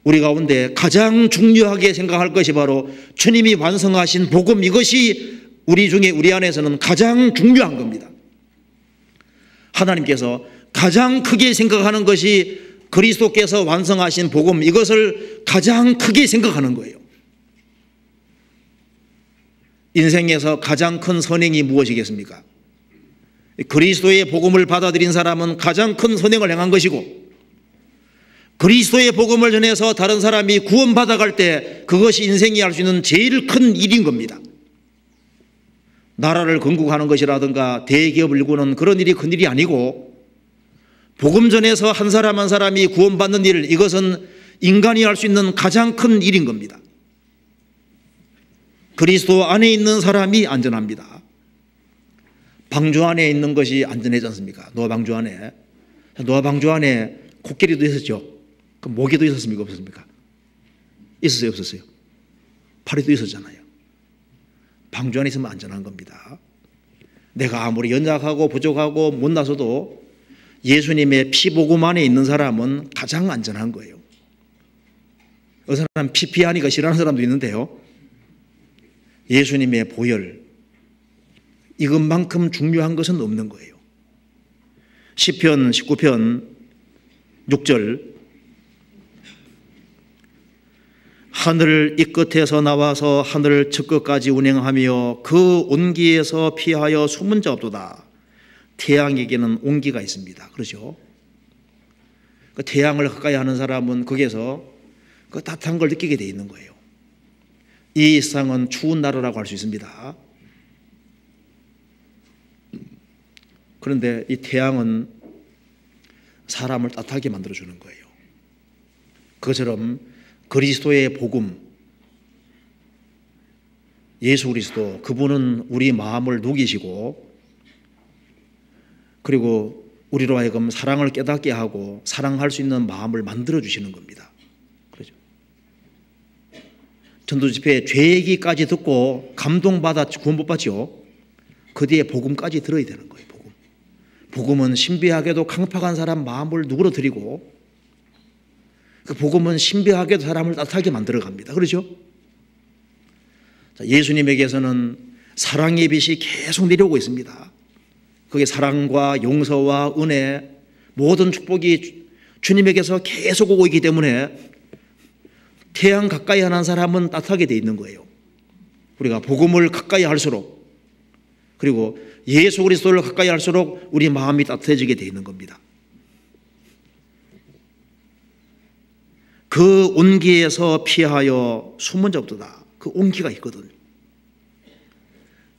우리 가운데 가장 중요하게 생각할 것이 바로 주님이 완성하신 복음, 이것이 우리 중에, 우리 안에서는 가장 중요한 겁니다. 하나님께서 가장 크게 생각하는 것이 그리스도께서 완성하신 복음, 이것을 가장 크게 생각하는 거예요. 인생에서 가장 큰 선행이 무엇이겠습니까? 그리스도의 복음을 받아들인 사람은 가장 큰 선행을 행한 것이고, 그리스도의 복음을 전해서 다른 사람이 구원받아갈 때 그것이 인생이 할 수 있는 제일 큰 일인 겁니다. 나라를 건국하는 것이라든가 대기업을 일구는 그런 일이 큰 일이 아니고, 복음 전해서 한 사람 한 사람이 구원받는 일, 이것은 인간이 할 수 있는 가장 큰 일인 겁니다. 그리스도 안에 있는 사람이 안전합니다. 방주 안에 있는 것이 안전하지 않습니까? 노아 방주 안에. 노아 방주 안에 코끼리도 있었죠. 그 모기도 있었습니까? 없었습니까? 있었어요? 없었어요? 파리도 있었잖아요. 방주 안에 있으면 안전한 겁니다. 내가 아무리 연약하고 부족하고 못나서도 예수님의 피복음 안에 있는 사람은 가장 안전한 거예요. 어느 사람 피하니까 싫어하는 사람도 있는데요, 예수님의 보혈, 이것만큼 중요한 것은 없는 거예요. 시편 19편 6절, 하늘 이 끝에서 나와서 하늘 저 끝까지 운행하며 그 온기에서 피하여 숨은 자 없도다. 태양에게는 온기가 있습니다. 그렇죠? 그 태양을 가까이 하는 사람은 거기에서 그 따뜻한 걸 느끼게 돼 있는 거예요. 이 세상은 추운 나라라고 할 수 있습니다. 그런데 이 태양은 사람을 따뜻하게 만들어주는 거예요. 그것처럼 그리스도의 복음, 예수 그리스도, 그분은 우리 마음을 녹이시고, 그리고 우리로 하여금 사랑을 깨닫게 하고 사랑할 수 있는 마음을 만들어주시는 겁니다. 그렇죠? 전도집회 죄 얘기까지 듣고 감동받아 구원 못 받죠. 그 뒤에 복음까지 들어야 되는 거예요. 복음은 신비하게도 강팍한 사람 마음을 누그러뜨리고, 그 복음은 신비하게도 사람을 따뜻하게 만들어 갑니다. 그렇죠? 예수님에게서는 사랑의 빛이 계속 내려오고 있습니다. 그게 사랑과 용서와 은혜, 모든 축복이 주님에게서 계속 오고 있기 때문에 태양 가까이 하는 사람은 따뜻하게 돼 있는 거예요. 우리가 복음을 가까이 할수록, 그리고 예수 그리스도를 가까이 할수록 우리 마음이 따뜻해지게 돼 있는 겁니다. 그 온기에서 피하여 숨은 자보다 그 온기가 있거든요.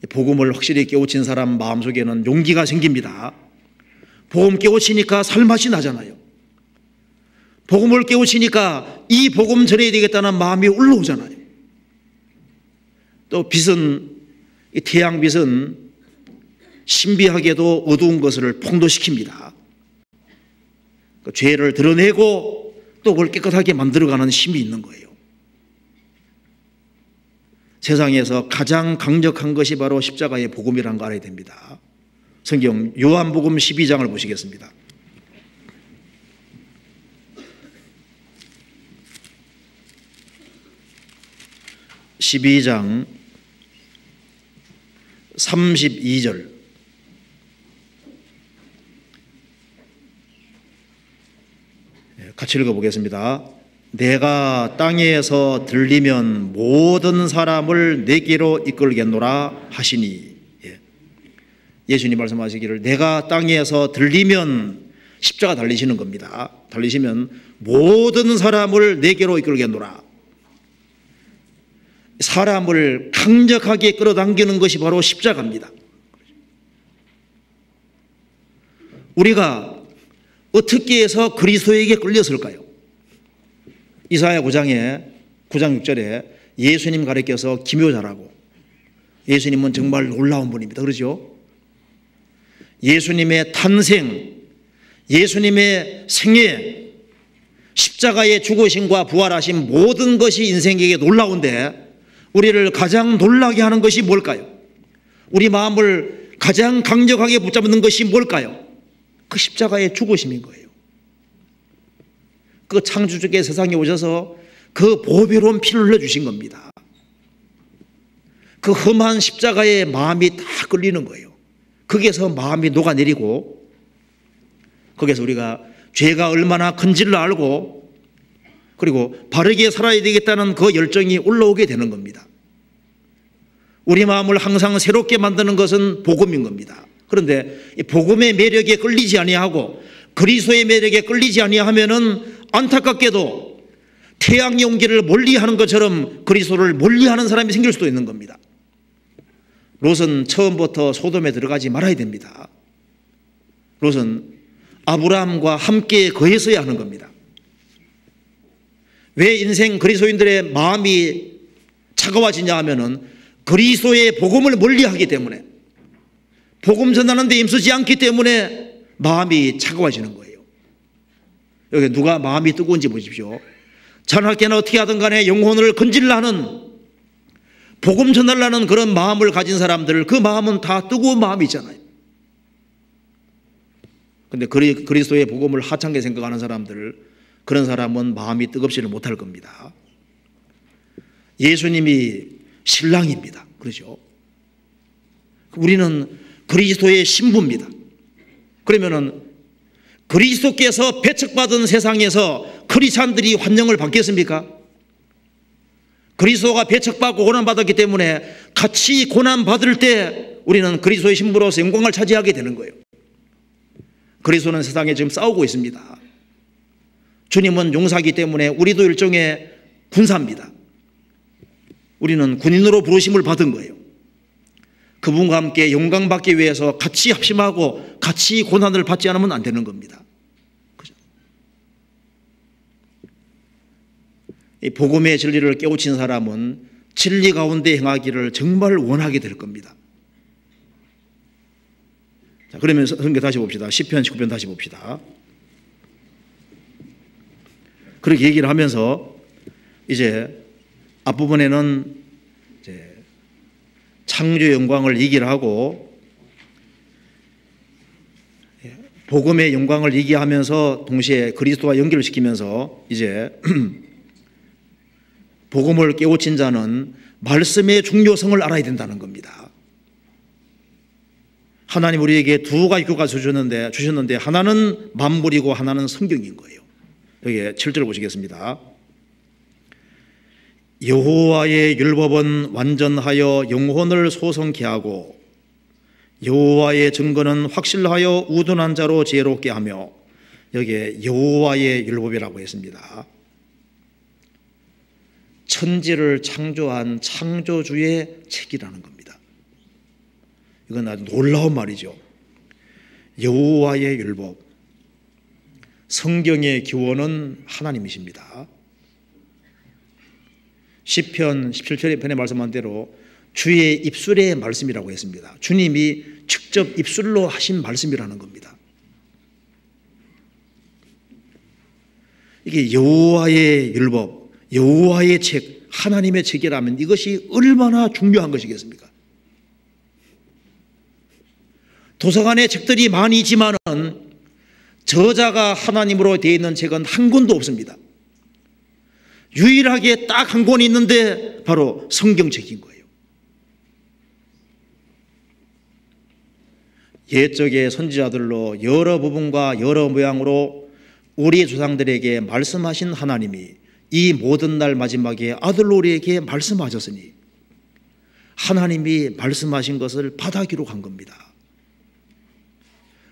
복음을 확실히 깨우친 사람 마음속에는 용기가 생깁니다. 복음 깨우치니까 살맛이 나잖아요. 복음을 깨우치니까 이 복음 전해야 되겠다는 마음이 올라오잖아요. 또 빛은, 이 태양빛은 신비하게도 어두운 것을 풍도시킵니다. 그 죄를 드러내고 또 그걸 깨끗하게 만들어가는 힘이 있는 거예요. 세상에서 가장 강력한 것이 바로 십자가의 복음이라는 거 알아야 됩니다. 성경 요한복음 12장을 보시겠습니다. (12장) 32절. 같이 읽어보겠습니다. 내가 땅에서 들리면 모든 사람을 내게로 이끌겠노라 하시니. 예수님 말씀하시기를 내가 땅에서 들리면 십자가 달리시는 겁니다. 달리시면 모든 사람을 내게로 이끌겠노라. 사람을 강력하게 끌어당기는 것이 바로 십자가입니다. 우리가 어떻게 해서 그리스도에게 끌렸을까요? 이사야 9장 6절에 예수님 가리켜서 기묘자라고. 예수님은 정말 놀라운 분입니다. 그렇죠? 예수님의 탄생, 예수님의 생애, 십자가의 죽으심과 부활하신 모든 것이 인생에게 놀라운데 우리를 가장 놀라게 하는 것이 뭘까요? 우리 마음을 가장 강력하게 붙잡는 것이 뭘까요? 그 십자가의 죽으심인 거예요. 그 창조주께 세상에 오셔서 그 보배로운 피를 흘려주신 겁니다. 그 험한 십자가에 마음이 다 끌리는 거예요. 거기에서 마음이 녹아내리고, 거기에서 우리가 죄가 얼마나 큰지를 알고, 그리고 바르게 살아야 되겠다는 그 열정이 올라오게 되는 겁니다. 우리 마음을 항상 새롭게 만드는 것은 복음인 겁니다. 그런데 이 복음의 매력에 끌리지 아니하고 그리스도의 매력에 끌리지 아니하면은 안타깝게도 태양의 온기를 멀리하는 것처럼 그리스도를 멀리하는 사람이 생길 수도 있는 겁니다. 롯은 처음부터 소돔에 들어가지 말아야 됩니다. 롯은 아브라함과 함께 거했어야 하는 겁니다. 왜 인생 그리스도인들의 마음이 차가워지냐 하면은 그리스도의 복음을 멀리하기 때문에, 복음 전하는 데 힘쓰지 않기 때문에 마음이 차가워지는 거예요. 여기 누가 마음이 뜨거운지 보십시오. 자나깨나 어떻게 하든 간에 영혼을 건질라는, 복음 전하려는 그런 마음을 가진 사람들, 그 마음은 다 뜨거운 마음이잖아요. 그런데 그리스도의 복음을 하찮게 생각하는 사람들, 그런 사람은 마음이 뜨겁지를 못할 겁니다. 예수님이 신랑입니다. 그렇죠? 우리는 그리스도의 신부입니다. 그러면은 그리스도께서 배척받은 세상에서 크리스찬들이 환영을 받겠습니까? 그리스도가 배척받고 고난받았기 때문에 같이 고난받을 때 우리는 그리스도의 신부로서 영광을 차지하게 되는 거예요. 그리스도는 세상에 지금 싸우고 있습니다. 주님은 용사이기 때문에 우리도 일종의 군사입니다. 우리는 군인으로 부르심을 받은 거예요. 그분과 함께 영광받기 위해서 같이 합심하고 같이 고난을 받지 않으면 안 되는 겁니다. 그죠? 이 복음의 진리를 깨우친 사람은 진리 가운데 행하기를 정말 원하게 될 겁니다. 자, 그러면 성경 다시 봅시다. 시편 19편 다시 봅시다. 그렇게 얘기를 하면서 이제 앞부분에는 이제 창조 영광을 얘기를 하고 복음의 영광을 얘기하면서 동시에 그리스도와 연결을 시키면서 이제 복음을 깨우친 자는 말씀의 중요성을 알아야 된다는 겁니다. 하나님 우리에게 두 가지 교과서 주셨는데 하나는 만물이고 하나는 성경인 거예요. 여기 7절 보시겠습니다. 여호와의 율법은 완전하여 영혼을 소성케 하고 여호와의 증거는 확실하여 우둔한 자로 지혜롭게 하며, 여기에 여호와의 율법이라고 했습니다. 천지를 창조한 창조주의 책이라는 겁니다. 이건 아주 놀라운 말이죠. 여호와의 율법, 성경의 기원은 하나님이십니다. 시편 17편에 말씀한 대로 주의 입술의 말씀이라고 했습니다. 주님이 직접 입술로 하신 말씀이라는 겁니다. 이게 여호와의 율법, 여호와의 책, 하나님의 책이라면 이것이 얼마나 중요한 것이겠습니까? 도서관에 책들이 많이 있지만은 저자가 하나님으로 되어 있는 책은 한 권도 없습니다. 유일하게 딱 한 권이 있는데 바로 성경책인 거예요. 옛적의 선지자들로 여러 부분과 여러 모양으로 우리 조상들에게 말씀하신 하나님이 이 모든 날 마지막에 아들로 우리에게 말씀하셨으니 하나님이 말씀하신 것을 받아 기록한 겁니다.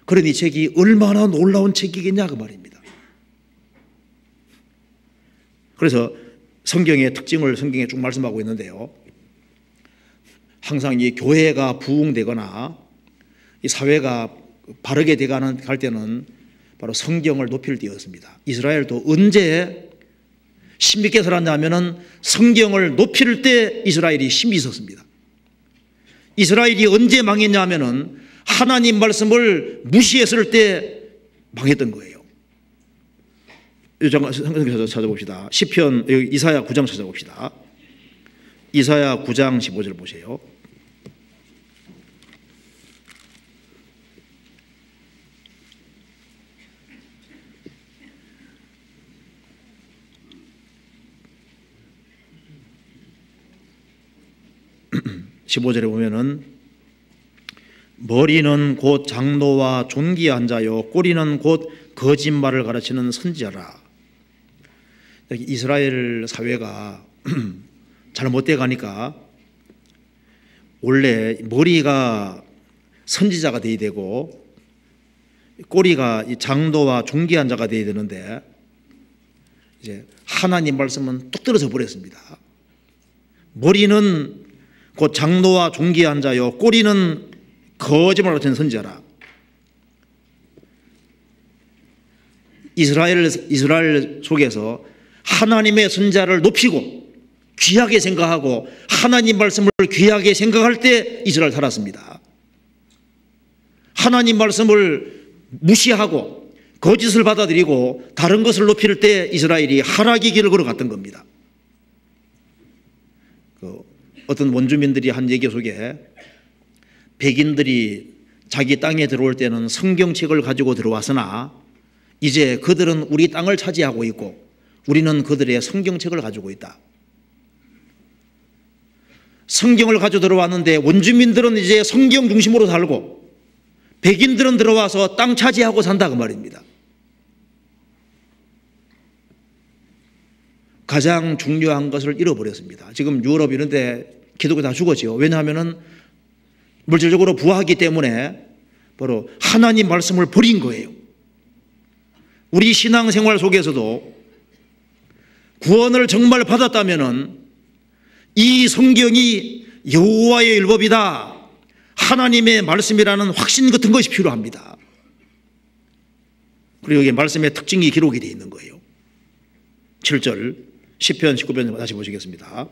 그러니 이 책이 얼마나 놀라운 책이겠냐 그 말입니다. 그래서 성경의 특징을 성경에 쭉 말씀하고 있는데요, 항상 이 교회가 부흥되거나 이 사회가 바르게 갈 때는 바로 성경을 높일 때였습니다. 이스라엘도 언제 힘있게 살았냐면은 성경을 높일 때 이스라엘이 힘이 있었습니다. 이스라엘이 언제 망했냐면은 하나님 말씀을 무시했을 때 망했던 거예요. 성경에서 찾아봅시다. 시편, 이사야 9장 찾아봅시다. 이사야 9장 15절 보세요. (15절에) 보면은 머리는 곧 장로와 존귀한 자요 꼬리는 곧 거짓말을 가르치는 선지자라. 이스라엘 사회가 잘못돼 가니까 원래 머리가 선지자가 돼야 되고 꼬리가 장로와 존귀한 자가 돼야 되는데 이제 하나님 말씀은 뚝 떨어져 버렸습니다. 머리는 곧 장로와 존귀한 자요 꼬리는 거짓말을 가르치는 선지자라. 이스라엘 속에서 하나님의 선지자를 높이고 귀하게 생각하고 하나님 말씀을 귀하게 생각할 때 이스라엘 살았습니다. 하나님 말씀을 무시하고 거짓을 받아들이고 다른 것을 높일 때 이스라엘이 하락의 길을 걸어갔던 겁니다. 어떤 원주민들이 한 얘기 속에 백인들이 자기 땅에 들어올 때는 성경책을 가지고 들어왔으나 이제 그들은 우리 땅을 차지하고 있고 우리는 그들의 성경책을 가지고 있다. 성경을 가지고 들어왔는데 원주민들은 이제 성경 중심으로 살고 백인들은 들어와서 땅 차지하고 산다 그 말입니다. 가장 중요한 것을 잃어버렸습니다. 지금 유럽 이런 데 기독교 다 죽었죠. 왜냐하면 물질적으로 부하기 때문에 바로 하나님 말씀을 버린 거예요. 우리 신앙생활 속에서도 구원을 정말 받았다면 이 성경이 여호와의 율법이다, 하나님의 말씀이라는 확신 같은 것이 필요합니다. 그리고 여기 말씀의 특징이 기록이 되어 있는 거예요. 7절 시편 19편 다시 보시겠습니다.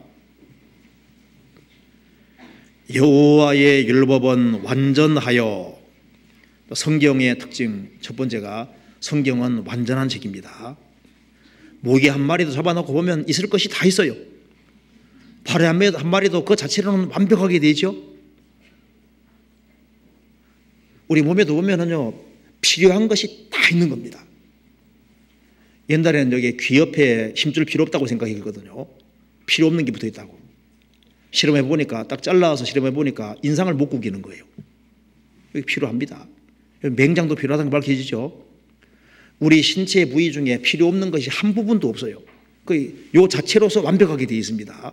여호와의 율법은 완전하여, 성경의 특징 첫 번째가 성경은 완전한 책입니다. 모기 한 마리도 잡아놓고 보면 있을 것이 다 있어요. 파리 한 마리도 그 자체로는 완벽하게 되죠. 우리 몸에도 보면은요 필요한 것이 다 있는 겁니다. 옛날에는 여기 귀 옆에 힘줄 필요 없다고 생각했거든요. 필요 없는 게 붙어 있다고. 실험해 보니까 딱 잘라서 실험해 보니까 인상을 못 구기는 거예요. 이게 필요합니다. 맹장도 필요하다는 게 밝혀지죠. 우리 신체 부위 중에 필요 없는 것이 한 부분도 없어요. 요 자체로서 완벽하게 되어 있습니다.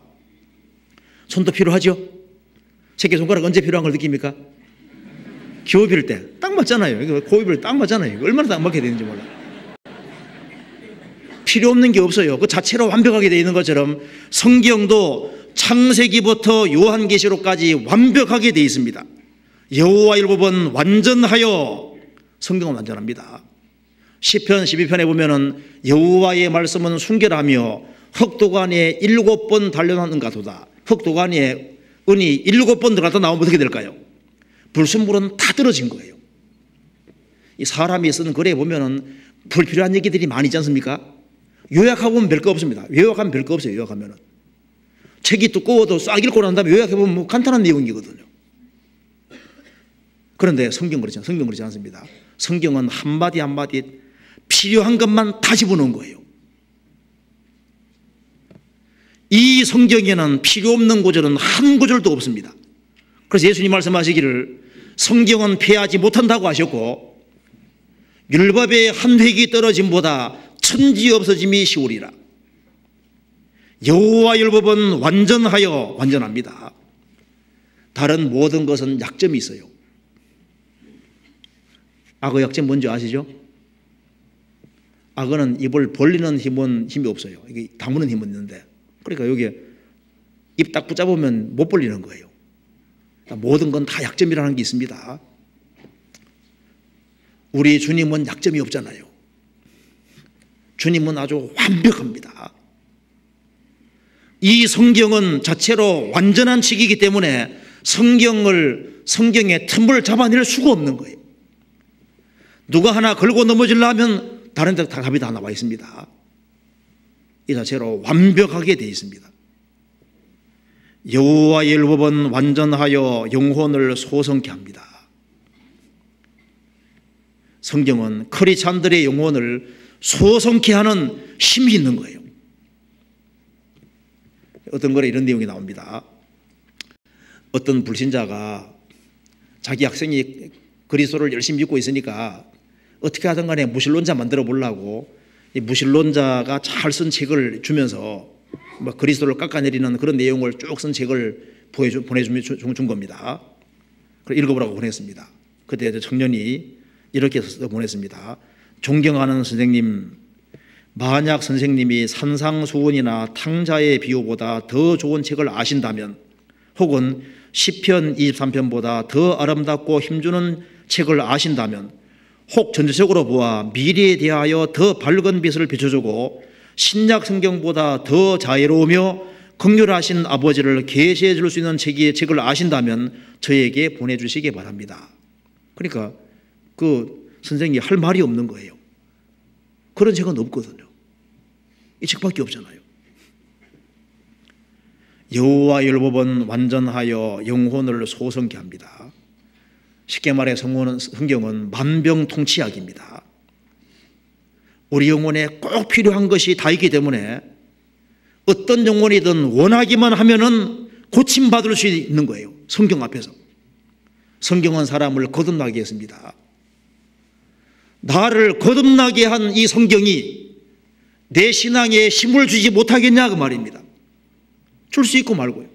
손도 필요하죠? 새끼손가락 언제 필요한 걸 느낍니까? 기업일 때 딱 맞잖아요. 이거 고입을 딱 맞잖아요. 얼마나 딱 맞게 되는지 몰라. 필요 없는 게 없어요. 그 자체로 완벽하게 되어 있는 것처럼 성경도 창세기부터 요한계시록까지 완벽하게 되어 있습니다. 여호와 율법은 완전하여, 성경은 완전합니다. 시편 12편에 보면은 여호와의 말씀은 순결하며 흑도관에 7번 단련하는가도다. 흑도관에 은이 7번 들어갔다 나오면 어떻게 될까요? 불순물은 다 떨어진 거예요. 이 사람이 쓰는 글에 보면은 불필요한 얘기들이 많이 있지 않습니까? 요약하고 보면 별거 없습니다. 요약하면 별거 없어요. 요약하면은 책이 두꺼워도 싹 읽고 난 다음에 요약해보면 뭐 간단한 내용이거든요. 그런데 성경 그렇지 않습니다. 성경 그렇지 않습니다. 성경은 한마디 한마디 필요한 것만 다 집어넣은 거예요. 이 성경에는 필요 없는 구절은 한 구절도 없습니다. 그래서 예수님 말씀하시기를 성경은 폐하지 못한다고 하셨고 율법의 한 획이 떨어짐보다 천지 없어짐이 쉬우리라. 여호와 율법은 완전하여, 완전합니다. 다른 모든 것은 약점이 있어요. 악어 약점 뭔지 아시죠? 악어는 입을 벌리는 힘이 없어요. 이게 다무는 힘은 있는데, 그러니까 여기 입 딱 붙잡으면 못 벌리는 거예요. 모든 건 다 약점이라는 게 있습니다. 우리 주님은 약점이 없잖아요. 주님은 아주 완벽합니다. 이 성경은 자체로 완전한 책이기 때문에 성경의 틈을 잡아낼 수가 없는 거예요. 누가 하나 걸고 넘어지려 하면 다른 데 다 답이 다 나와 있습니다. 이 자체로 완벽하게 되어 있습니다. 여호와의 율법은 완전하여 영혼을 소성케 합니다. 성경은 크리스찬들의 영혼을 소성케 하는 힘이 있는 거예요. 어떤 거에 이런 내용이 나옵니다. 어떤 불신자가 자기 학생이 그리스도를 열심히 믿고 있으니까 어떻게 하든 간에 무신론자 만들어 보려고 이 무신론자가 잘 쓴 책을 주면서 그리스도를 깎아내리는 그런 내용을 쭉 쓴 책을 보내준 겁니다. 그래서 읽어보라고 보냈습니다. 그때 청년이 이렇게 써서 보냈습니다. 존경하는 선생님, 만약 선생님이 산상수훈이나 탕자의 비유보다 더 좋은 책을 아신다면, 혹은 시편 23편보다 더 아름답고 힘주는 책을 아신다면, 혹 전체적으로 보아 미래에 대하여 더 밝은 빛을 비춰주고 신약 성경보다 더 자애로우며 긍휼하신 아버지를 계시해 줄 수 있는 책을 아신다면 저에게 보내주시기 바랍니다. 그러니까 그 선생님이 할 말이 없는 거예요. 그런 책은 없거든요. 이 책밖에 없잖아요. 여호와 율법은 완전하여 영혼을 소성케 합니다. 쉽게 말해 성경은 만병통치약입니다. 우리 영혼에 꼭 필요한 것이 다 있기 때문에 어떤 영혼이든 원하기만 하면은 고침받을 수 있는 거예요. 성경 앞에서. 성경은 사람을 거듭나게 했습니다. 나를 거듭나게 한 이 성경이 내 신앙에 힘을 주지 못하겠냐 그 말입니다. 줄 수 있고 말고요.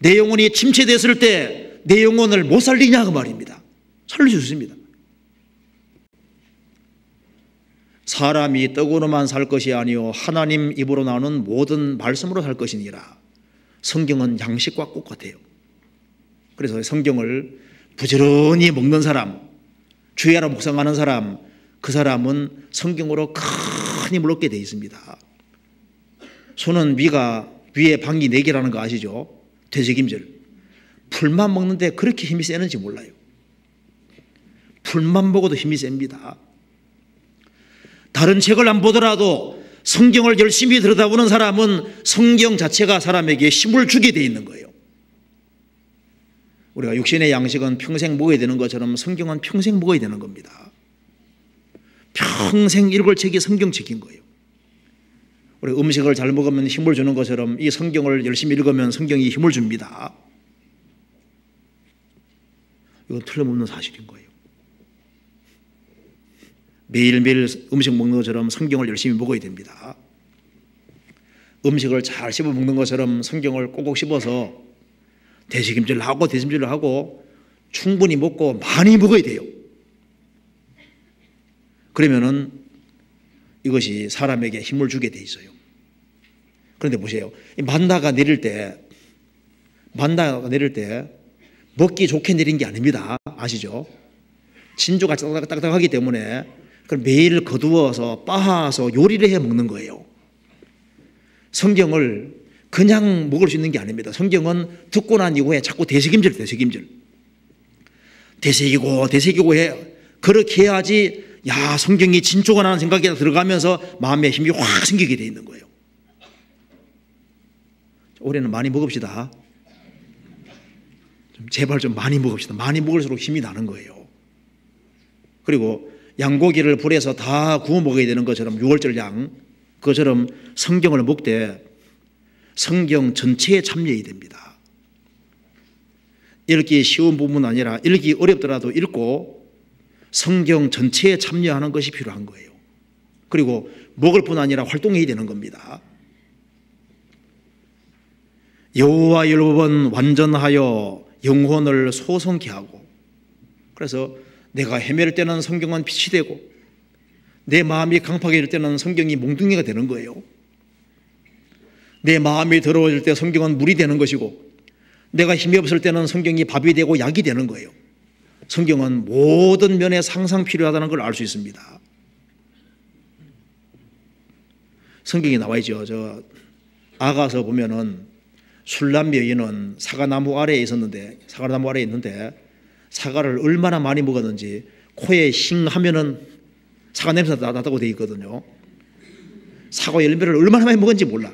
내 영혼이 침체됐을 때 내 영혼을 못 살리냐 그 말입니다. 살릴 수 있습니다. 사람이 떡으로만 살 것이 아니요 하나님 입으로 나오는 모든 말씀으로 살 것이니라. 성경은 양식과 똑같아요. 그래서 성경을 부지런히 먹는 사람, 주야로 묵상하는 사람, 그 사람은 성경으로 큰 힘을 얻게 되어 있습니다. 소는 위에 방이 4개라는 거 아시죠? 되새김질. 풀만 먹는데 그렇게 힘이 세는지 몰라요. 풀만 먹어도 힘이 셉니다. 다른 책을 안 보더라도 성경을 열심히 들여다보는 사람은 성경 자체가 사람에게 힘을 주게 되어 있는 거예요. 우리가 육신의 양식은 평생 먹어야 되는 것처럼 성경은 평생 먹어야 되는 겁니다. 평생 읽을 책이 성경책인 거예요. 우리 음식을 잘 먹으면 힘을 주는 것처럼 이 성경을 열심히 읽으면 성경이 힘을 줍니다. 이건 틀림없는 사실인 거예요. 매일매일 음식 먹는 것처럼 성경을 열심히 먹어야 됩니다. 음식을 잘 씹어 먹는 것처럼 성경을 꼭꼭 씹어서 대식임질을 하고 충분히 먹고 많이 먹어야 돼요. 그러면은 이것이 사람에게 힘을 주게 돼 있어요. 그런데 보세요. 만나가 내릴 때 먹기 좋게 내린 게 아닙니다. 아시죠? 진주가 딱딱하기 때문에 그걸 매일 거두어서 빻아서 요리를 해 먹는 거예요. 성경을 그냥 먹을 수 있는 게 아닙니다. 성경은 듣고 난 이후에 자꾸 되새김질 되새기고 해. 그렇게 해야지 야 성경이 진짜가 나는 생각이 들어가면서 마음에 힘이 확 생기게 돼 있는 거예요. 올해는 많이 먹읍시다. 제발 좀 많이 먹읍시다. 많이 먹을수록 힘이 나는 거예요. 그리고 양고기를 불에서 다 구워 먹어야 되는 것처럼 6월절 양 그것처럼 성경을 먹되 성경 전체에 참여해야 됩니다. 읽기 쉬운 부분은 아니라 읽기 어렵더라도 읽고 성경 전체에 참여하는 것이 필요한 거예요. 그리고 먹을 뿐 아니라 활동해야 되는 겁니다. 여호와 율법은 완전하여 영혼을 소성케 하고, 그래서 내가 헤맬 때는 성경은 빛이 되고 내 마음이 강팍해 질 때는 성경이 몽둥이가 되는 거예요. 내 마음이 더러워질 때 성경은 물이 되는 것이고 내가 힘이 없을 때는 성경이 밥이 되고 약이 되는 거예요. 성경은 모든 면에 항상 필요하다는 걸 알 수 있습니다. 성경에 나와 있죠. 저 아가서 보면은 술람 여인은 사과나무 아래에 있는데 사과를 얼마나 많이 먹었는지 코에 힝 하면은 사과 냄새가 나다고 되어 있거든요. 사과 열매를 얼마나 많이 먹었는지 몰라.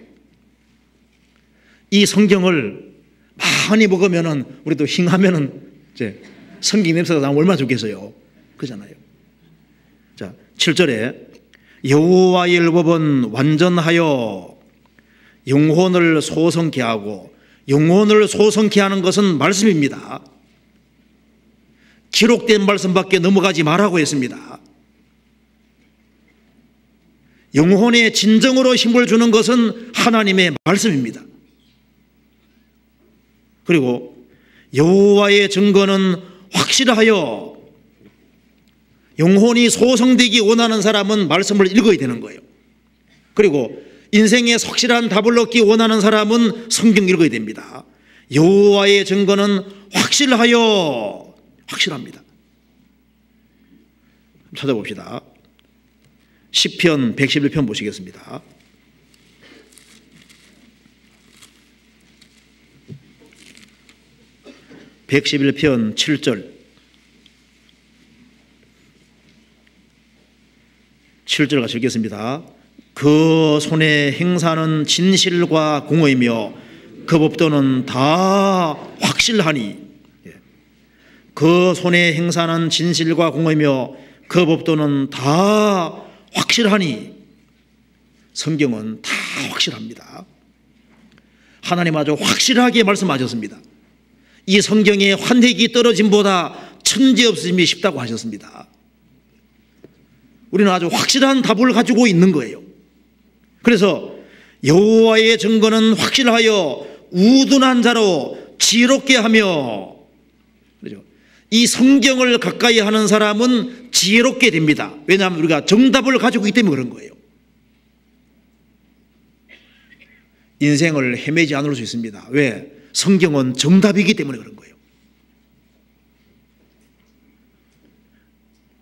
이 성경을 많이 먹으면은 우리도 힝 하면은 이제 성경 냄새가 나면 얼마나 좋겠어요. 그잖아요. 자, 7절에 여호와의 율법은 완전하여 영혼을 소성케 하고, 영혼을 소성케 하는 것은 말씀입니다. 기록된 말씀밖에 넘어가지 말라고 했습니다. 영혼의 진정으로 힘을 주는 것은 하나님의 말씀입니다. 그리고 여호와의 증거는 확실하여, 영혼이 소성되기 원하는 사람은 말씀을 읽어야 되는 거예요. 그리고 인생에 확실한 답을 얻기 원하는 사람은 성경 읽어야 됩니다. 여호와의 증거는 확실합니다. 찾아봅시다. 시편 111편 보시겠습니다. (111편) 7절 7절 같이 읽겠습니다. 그 손의 행사는 진실과 공의며 그 법도는 다 확실하니. 그 손의 행사는 진실과 공의며 그 법도는 다 확실하니. 성경은 다 확실합니다. 하나님 아주 확실하게 말씀하셨습니다. 이 성경에 환핵이 떨어짐보다 천지없음이 쉽다고 하셨습니다. 우리는 아주 확실한 답을 가지고 있는 거예요. 그래서 여호와의 증거는 확실하여 우둔한 자로 지혜롭게 하며, 그렇죠? 이 성경을 가까이 하는 사람은 지혜롭게 됩니다. 왜냐하면 우리가 정답을 가지고 있기 때문에 그런 거예요. 인생을 헤매지 않을 수 있습니다. 왜? 성경은 정답이기 때문에 그런 거예요.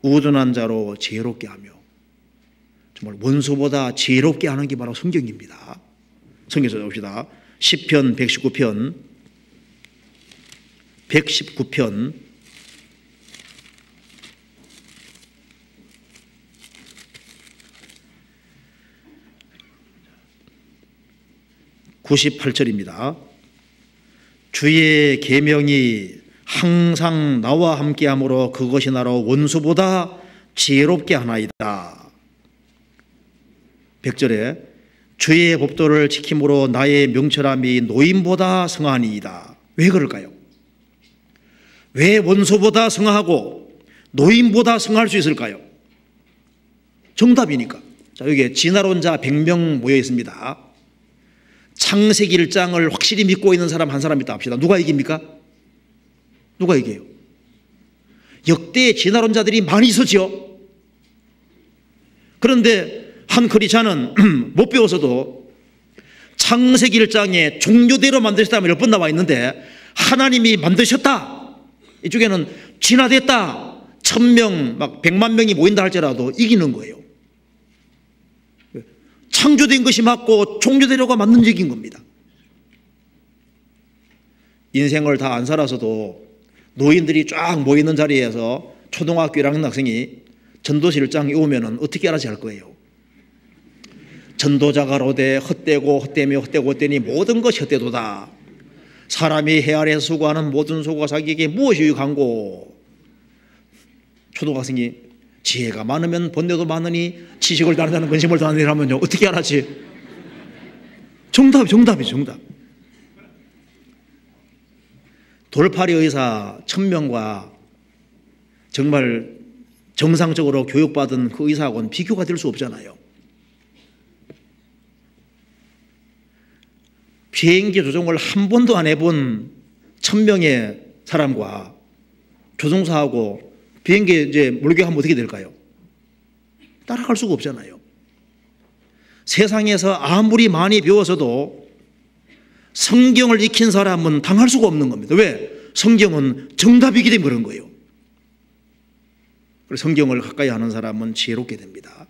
우둔한 자로 지혜롭게 하며, 정말 원수보다 지혜롭게 하는 게 바로 성경입니다. 성경 찾아봅시다. 시편 119편 98절입니다. 주의 계명이 항상 나와 함께하므로 그것이 나로 원수보다 지혜롭게 하나이다. 100절에 주의 법도를 지킴으로 나의 명철함이 노인보다 성하니이다. 왜 그럴까요? 왜 원소보다 성하고 노인보다 성할 수 있을까요? 정답이니까. 자, 여기 진화론자 100명 모여 있습니다. 창세기 1장을 확실히 믿고 있는 사람 한 사람 있다 합시다. 누가 이깁니까? 누가 이겨요? 역대 진화론자들이 많이 있었죠. 그런데 한 크리스찬은 못 배워서도 창세기 1장에 종교대로 만드셨다면 10번 나와 있는데 하나님이 만드셨다, 이쪽에는 진화됐다, 1000명 막 100만 명이 모인다 할지라도 이기는 거예요. 창조된 것이 맞고 종교대로가 맞는 얘기인 겁니다. 인생을 다 안 살아서도 노인들이 쫙 모이는 자리에서 초등학교 1학년 학생이 전도서 1장 외우면 어떻게 알아서 할 거예요? 전도자가 이르되 헛되고 헛되며 헛되고 헛되니 모든 것이 헛되도다. 사람이 해 아래에서 수고하는 모든 수고가 자기에게 무엇이 유익한고. 초등학생이 지혜가 많으면 번뇌도 많으니 지식을 다한다는 근심을 다하느라면요 어떻게 알았지? 정답. 돌팔이 의사 1000명과 정말 정상적으로 교육받은 그 의사하고는 비교가 될 수 없잖아요. 비행기 조종을 한 번도 안 해본 1000명의 사람과 조종사하고 비행기에 이제 몰격하면 어떻게 될까요? 따라갈 수가 없잖아요. 세상에서 아무리 많이 배워서도 성경을 익힌 사람은 당할 수가 없는 겁니다. 왜? 성경은 정답이기 때문에 그런 거예요. 그래서 성경을 가까이 하는 사람은 지혜롭게 됩니다.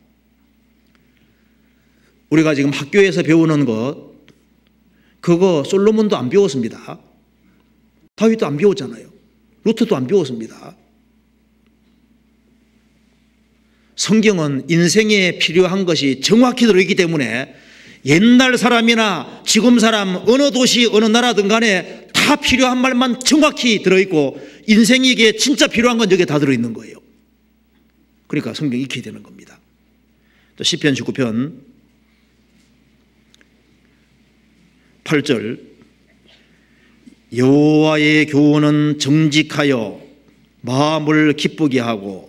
우리가 지금 학교에서 배우는 것, 그거 솔로몬도 안 배웠습니다. 다윗도 안 배웠잖아요. 루트도 안 배웠습니다. 성경은 인생에 필요한 것이 정확히 들어있기 때문에 옛날 사람이나 지금 사람, 어느 도시 어느 나라든 간에 다 필요한 말만 정확히 들어있고 인생에게 진짜 필요한 건 여기에 다 들어있는 거예요. 그러니까 성경 익혀야 되는 겁니다. 또 시편 19편 8절, 여호와의 교훈은 정직하여 마음을 기쁘게 하고.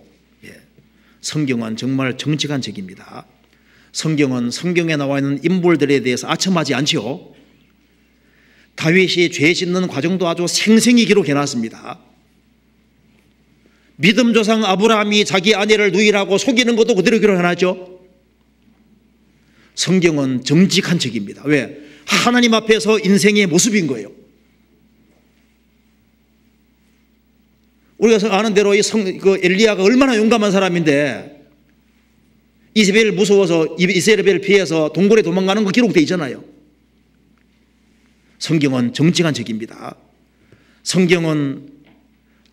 성경은 정말 정직한 책입니다. 성경은 성경에 나와 있는 인물들에 대해서 아첨하지 않지요. 다윗이 죄 짓는 과정도 아주 생생히 기록해놨습니다. 믿음 조상 아브라함이 자기 아내를 누이라고 속이는 것도 그대로 기록해놨죠. 성경은 정직한 책입니다. 왜? 하나님 앞에서 인생의 모습인 거예요. 우리가 아는 대로 엘리야가 얼마나 용감한 사람인데 이세벨 무서워서 이세벨 피해서 동굴에 도망가는 거 기록되어 있잖아요. 성경은 정직한 책입니다. 성경은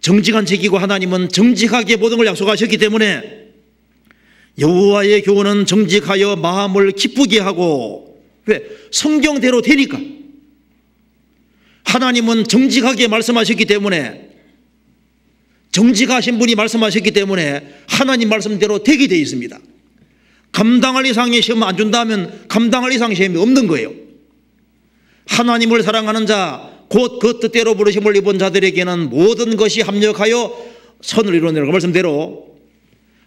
정직한 책이고 하나님은 정직하게 모든 걸 약속하셨기 때문에 여호와의 교훈은 정직하여 마음을 기쁘게 하고. 왜? 성경대로 되니까. 하나님은 정직하게 말씀하셨기 때문에, 정직하신 분이 말씀하셨기 때문에 하나님 말씀대로 되게 되어 있습니다. 감당할 이상의 시험 안 준다면 감당할 이상의 시험이 없는 거예요. 하나님을 사랑하는 자, 곧 그 뜻대로 부르심을 입은 자들에게는 모든 것이 합력하여 선을 이루느니라. 그 말씀대로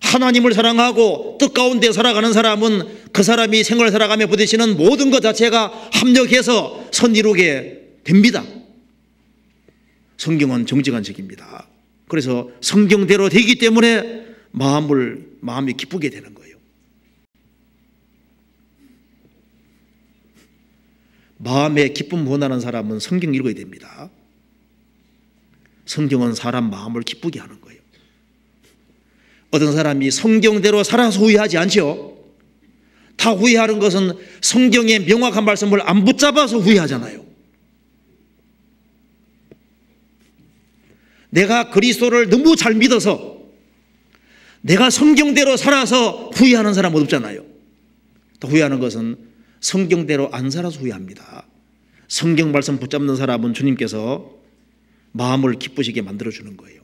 하나님을 사랑하고 뜻 가운데 살아가는 사람은 그 사람이 생활을 살아가며 부딪히는 모든 것 자체가 합력해서 선 이루게 됩니다. 성경은 정직한 책입니다. 그래서 성경대로 되기 때문에 마음이 기쁘게 되는 거예요. 마음에 기쁨 원하는 사람은 성경 읽어야 됩니다. 성경은 사람 마음을 기쁘게 하는 거예요. 어떤 사람이 성경대로 살아서 후회하지 않죠. 다 후회하는 것은 성경의 명확한 말씀을 안 붙잡아서 후회하잖아요. 내가 그리스도를 너무 잘 믿어서 내가 성경대로 살아서 후회하는 사람은 없잖아요. 또 후회하는 것은 성경대로 안 살아서 후회합니다. 성경 말씀 붙잡는 사람은 주님께서 마음을 기쁘시게 만들어주는 거예요.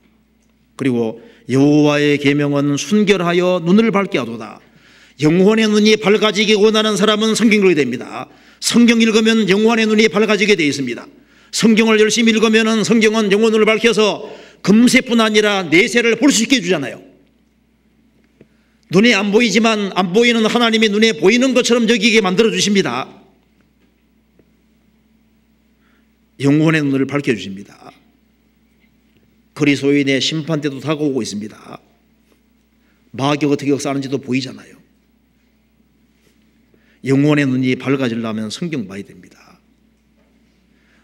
그리고 여호와의 계명은 순결하여 눈을 밝게 하도다. 영혼의 눈이 밝아지기 원하는 사람은 성경 읽어야 됩니다. 성경 읽으면 영혼의 눈이 밝아지게 되어 있습니다. 성경을 열심히 읽으면 성경은 영혼을 밝혀서 금세뿐 아니라 내세를 볼 수 있게 해주잖아요. 눈에 안 보이지만 안 보이는 하나님이 눈에 보이는 것처럼 여기게 만들어 주십니다. 영혼의 눈을 밝혀주십니다. 그리스도인의 심판 때도 다가오고 있습니다. 마귀가 어떻게 역사하는지도 보이잖아요. 영혼의 눈이 밝아지려면 성경 봐야 됩니다.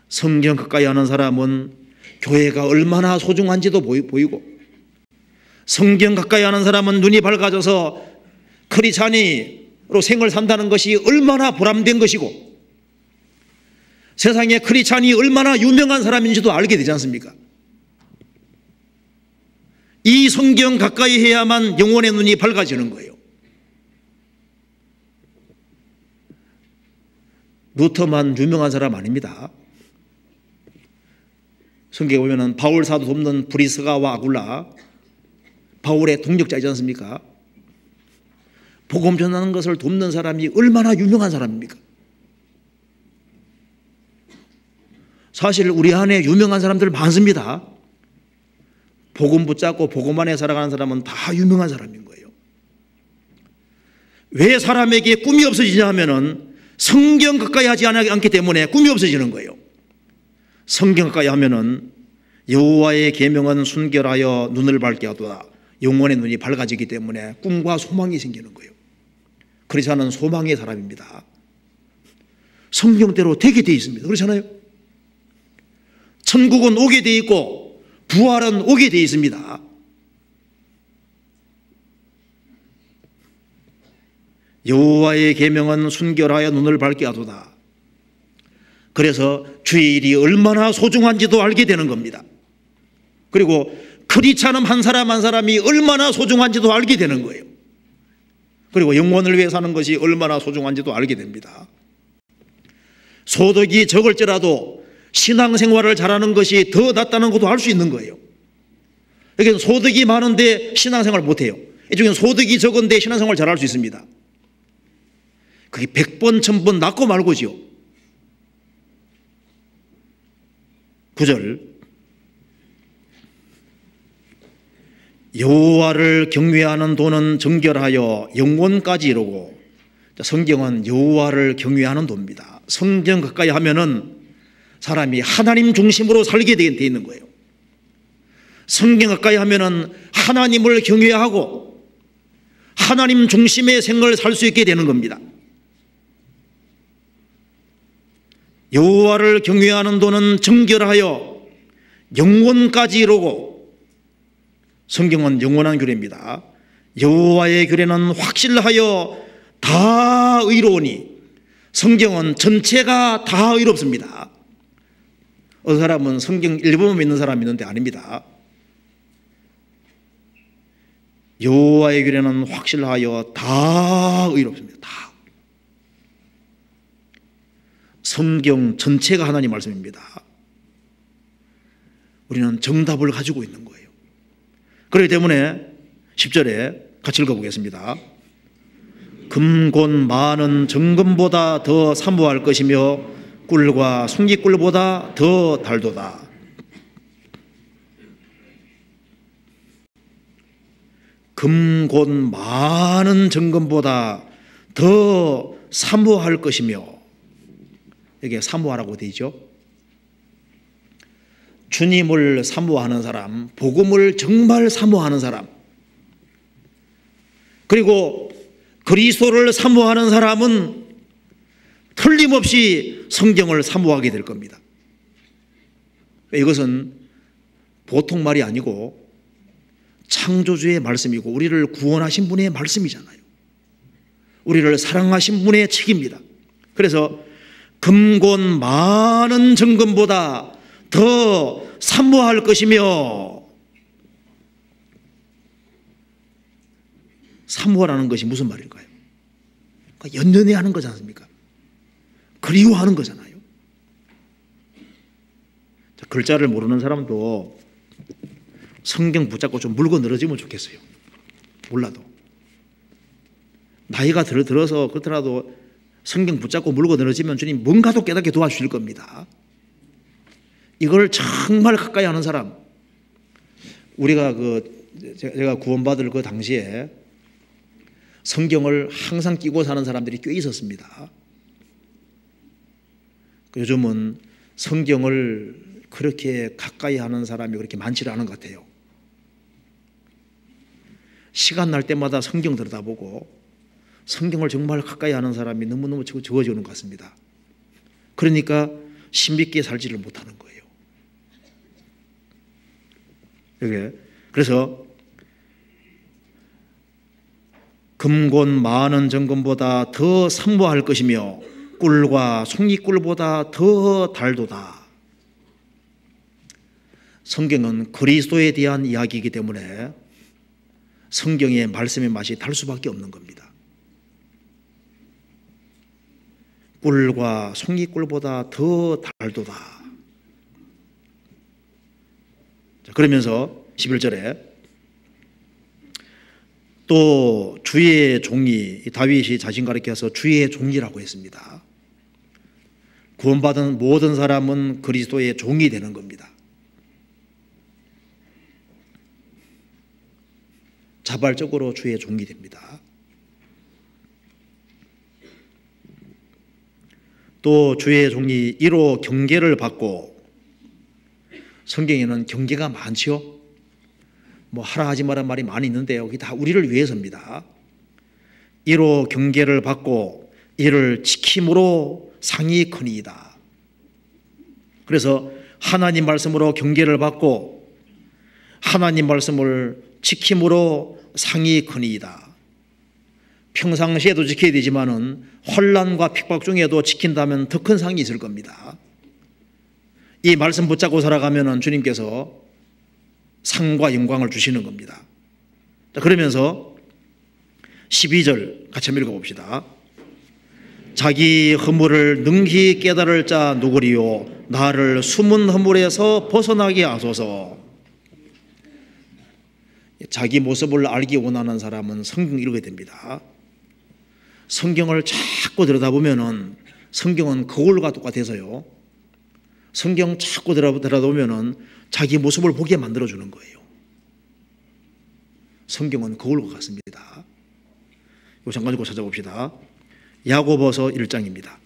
성경 가까이 하는 사람은 교회가 얼마나 소중한지도 보이고, 성경 가까이 하는 사람은 눈이 밝아져서 크리스찬으로 생을 산다는 것이 얼마나 보람된 것이고, 세상에 크리스찬이 얼마나 유명한 사람인지도 알게 되지 않습니까? 이 성경 가까이 해야만 영혼의 눈이 밝아지는 거예요. 루터만 유명한 사람 아닙니다. 성경에 보면 바울 사도 돕는 브리스가와 아굴라, 바울의 동력자이지 않습니까? 복음 전하는 것을 돕는 사람이 얼마나 유명한 사람입니까? 사실 우리 안에 유명한 사람들 많습니다. 복음 붙잡고 복음 안에 살아가는 사람은 다 유명한 사람인 거예요. 왜 사람에게 꿈이 없어지냐 하면은 성경 가까이 하지 않기 때문에 꿈이 없어지는 거예요. 성경 가까이 하면은 여호와의 계명은 순결하여 눈을 밝게 하도다. 영혼의 눈이 밝아지기 때문에 꿈과 소망이 생기는 거예요. 그리스도는 소망의 사람입니다. 성경대로 되게 되어 있습니다. 그렇잖아요. 천국은 오게 되어 있고 부활은 오게 되어 있습니다. 여호와의 계명은 순결하여 눈을 밝게 하도다. 그래서 주일이 얼마나 소중한지도 알게 되는 겁니다. 그리고 크리스찬 한 사람 한 사람이 얼마나 소중한지도 알게 되는 거예요. 그리고 영혼을 위해 사는 것이 얼마나 소중한지도 알게 됩니다. 소득이 적을지라도 신앙생활을 잘하는 것이 더 낫다는 것도 알 수 있는 거예요. 여기는 소득이 많은데 신앙생활을 못해요. 이쪽에는 소득이 적은데 신앙생활을 잘할 수 있습니다. 그게 100번 1000번 낫고 말고지요. 9절, 여호와를 경외하는 도는 정결하여 영혼까지 이루고, 성경은 여호와를 경외하는 도입니다. 성경 가까이 하면은 사람이 하나님 중심으로 살게 되어 있는 거예요. 성경 가까이 하면은 하나님을 경외하고 하나님 중심의 생활을 살 수 있게 되는 겁니다. 여호와를 경외하는 도는 정결하여 영혼까지 이루고, 성경은 영원한 규례입니다. 여호와의 규례는 확실하여 다 의로우니, 성경은 전체가 다 의롭습니다. 어떤 사람은 성경 일부만 믿는 사람이 있는데 아닙니다. 여호와의 규례는 확실하여 다 의롭습니다. 다. 성경 전체가 하나님 말씀입니다. 우리는 정답을 가지고 있는 거예요. 그렇기 때문에 10절에 같이 읽어보겠습니다. 금곤 많은 정금보다 더 사모할 것이며 꿀과 순깃꿀보다 더 달도다. 금곤 많은 정금보다 더 사모할 것이며, 여기에 사모하라고 되어 있죠. 주님을 사모하는 사람, 복음을 정말 사모하는 사람, 그리고 그리스도를 사모하는 사람은 틀림없이 성경을 사모하게 될 겁니다. 이것은 보통 말이 아니고 창조주의 말씀이고 우리를 구원하신 분의 말씀이잖아요. 우리를 사랑하신 분의 책입니다. 그래서 금곤 많은 정금보다 더 사모할 것이며, 사모하라는 것이 무슨 말일까요? 그러니까 연연해하는 거지 않습니까? 그리워하는 거잖아요. 자, 글자를 모르는 사람도 성경 붙잡고 좀 물고 늘어지면 좋겠어요. 몰라도 나이가 들어서 그렇더라도 성경 붙잡고 물고 늘어지면 주님 뭔가도 깨닫게 도와주실 겁니다. 이걸 정말 가까이 하는 사람, 우리가 제가 구원받을 그 당시에 성경을 항상 끼고 사는 사람들이 꽤 있었습니다. 요즘은 성경을 그렇게 가까이 하는 사람이 그렇게 많지는 않은 것 같아요. 시간 날 때마다 성경 들여다보고 성경을 정말 가까이 하는 사람이 너무너무 적어지는 것 같습니다. 그러니까 신비있게 살지를 못하는 거예요. 그래서 금곤 많은 정금보다 더 상보할 것이며 꿀과 송이꿀보다 더 달도다. 성경은 그리스도에 대한 이야기이기 때문에 성경의 말씀의 맛이 달 수밖에 없는 겁니다. 꿀과 송이꿀보다 더 달도다. 그러면서 11절에 또 주의 종이, 다윗이 자신 가리켜서 주의 종이라고 했습니다. 구원받은 모든 사람은 그리스도의 종이 되는 겁니다. 자발적으로 주의 종이 됩니다. 또 주의 종이 이로 경계를 받고, 성경에는 경계가 많지요. 뭐 하라 하지 마라 말이 많이 있는데요, 이게 다 우리를 위해서입니다. 이로 경계를 받고 이를 지킴으로 상이 크니이다. 그래서 하나님 말씀으로 경계를 받고 하나님 말씀을 지킴으로 상이 크니이다. 평상시에도 지켜야 되지만은 환난과 핍박 중에도 지킨다면 더 큰 상이 있을 겁니다. 이 말씀 붙잡고 살아가면은 주님께서 상과 영광을 주시는 겁니다. 자, 그러면서 12절 같이 한번 읽어봅시다. 자기 허물을 능히 깨달을 자 누구리요? 나를 숨은 허물에서 벗어나게 하소서. 자기 모습을 알기 원하는 사람은 성경 읽어야 됩니다. 성경을 자꾸 들여다보면은 성경은 거울과 똑같아서요. 성경 자꾸 들여다보면은 자기 모습을 보게 만들어주는 거예요. 성경은 거울과 같습니다. 이거 잠깐 읽고 찾아봅시다. 야고보서 1장입니다.